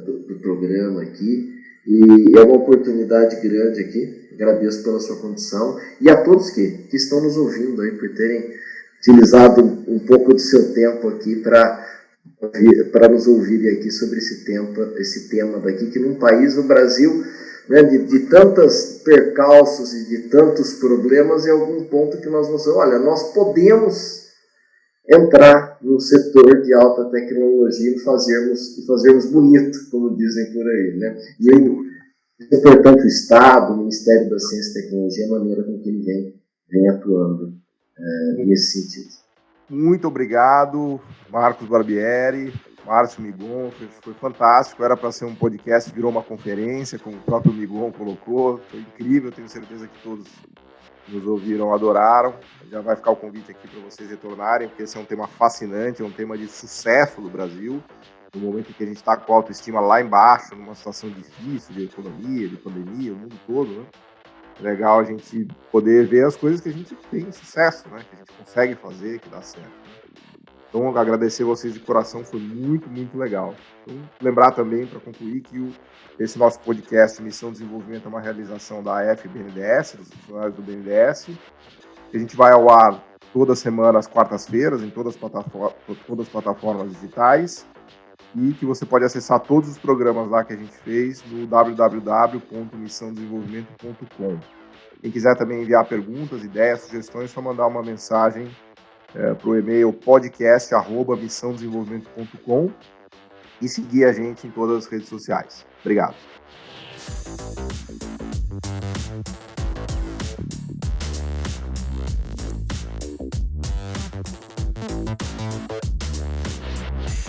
do programa aqui, e é uma oportunidade grande aqui. Agradeço pela sua condição e a todos que estão nos ouvindo aí por terem utilizado um pouco do seu tempo aqui para nos ouvirem aqui sobre esse tema daqui, que num país, no Brasil, né, de tantos percalços e de tantos problemas, em algum ponto que nós vamos dizer, olha, nós podemos entrar no setor de alta tecnologia e fazermos bonito, como dizem por aí, né? E é importante o Estado, o Ministério da Ciência e Tecnologia, a maneira com que ele vem atuando nesse sentido. Muito obrigado, Marcos Barbieri, Márcio Migon, foi fantástico, era para ser um podcast, virou uma conferência, como o próprio Migon colocou, foi incrível, tenho certeza que todos nos ouviram, adoraram. Já vai ficar o convite aqui para vocês retornarem, porque esse é um tema fascinante, é um tema de sucesso do Brasil, no momento em que a gente está com a autoestima lá embaixo, numa situação difícil de economia, de pandemia, o mundo todo, né? É legal a gente poder ver as coisas que a gente tem sucesso, né? Que a gente consegue fazer, que dá certo. Então, agradecer vocês de coração, foi muito, muito legal. Então, lembrar também, para concluir, que esse nosso podcast Missão Desenvolvimento é uma realização da FBNDES, dos funcionários do BNDES. A gente vai ao ar toda semana, às quartas-feiras, em todas as plataformas digitais, e que você pode acessar todos os programas lá que a gente fez no www.missãodesenvolvimento.com. Quem quiser também enviar perguntas, ideias, sugestões, é só mandar uma mensagem para o e-mail podcast@missãodesenvolvimento.com e seguir a gente em todas as redes sociais. Obrigado.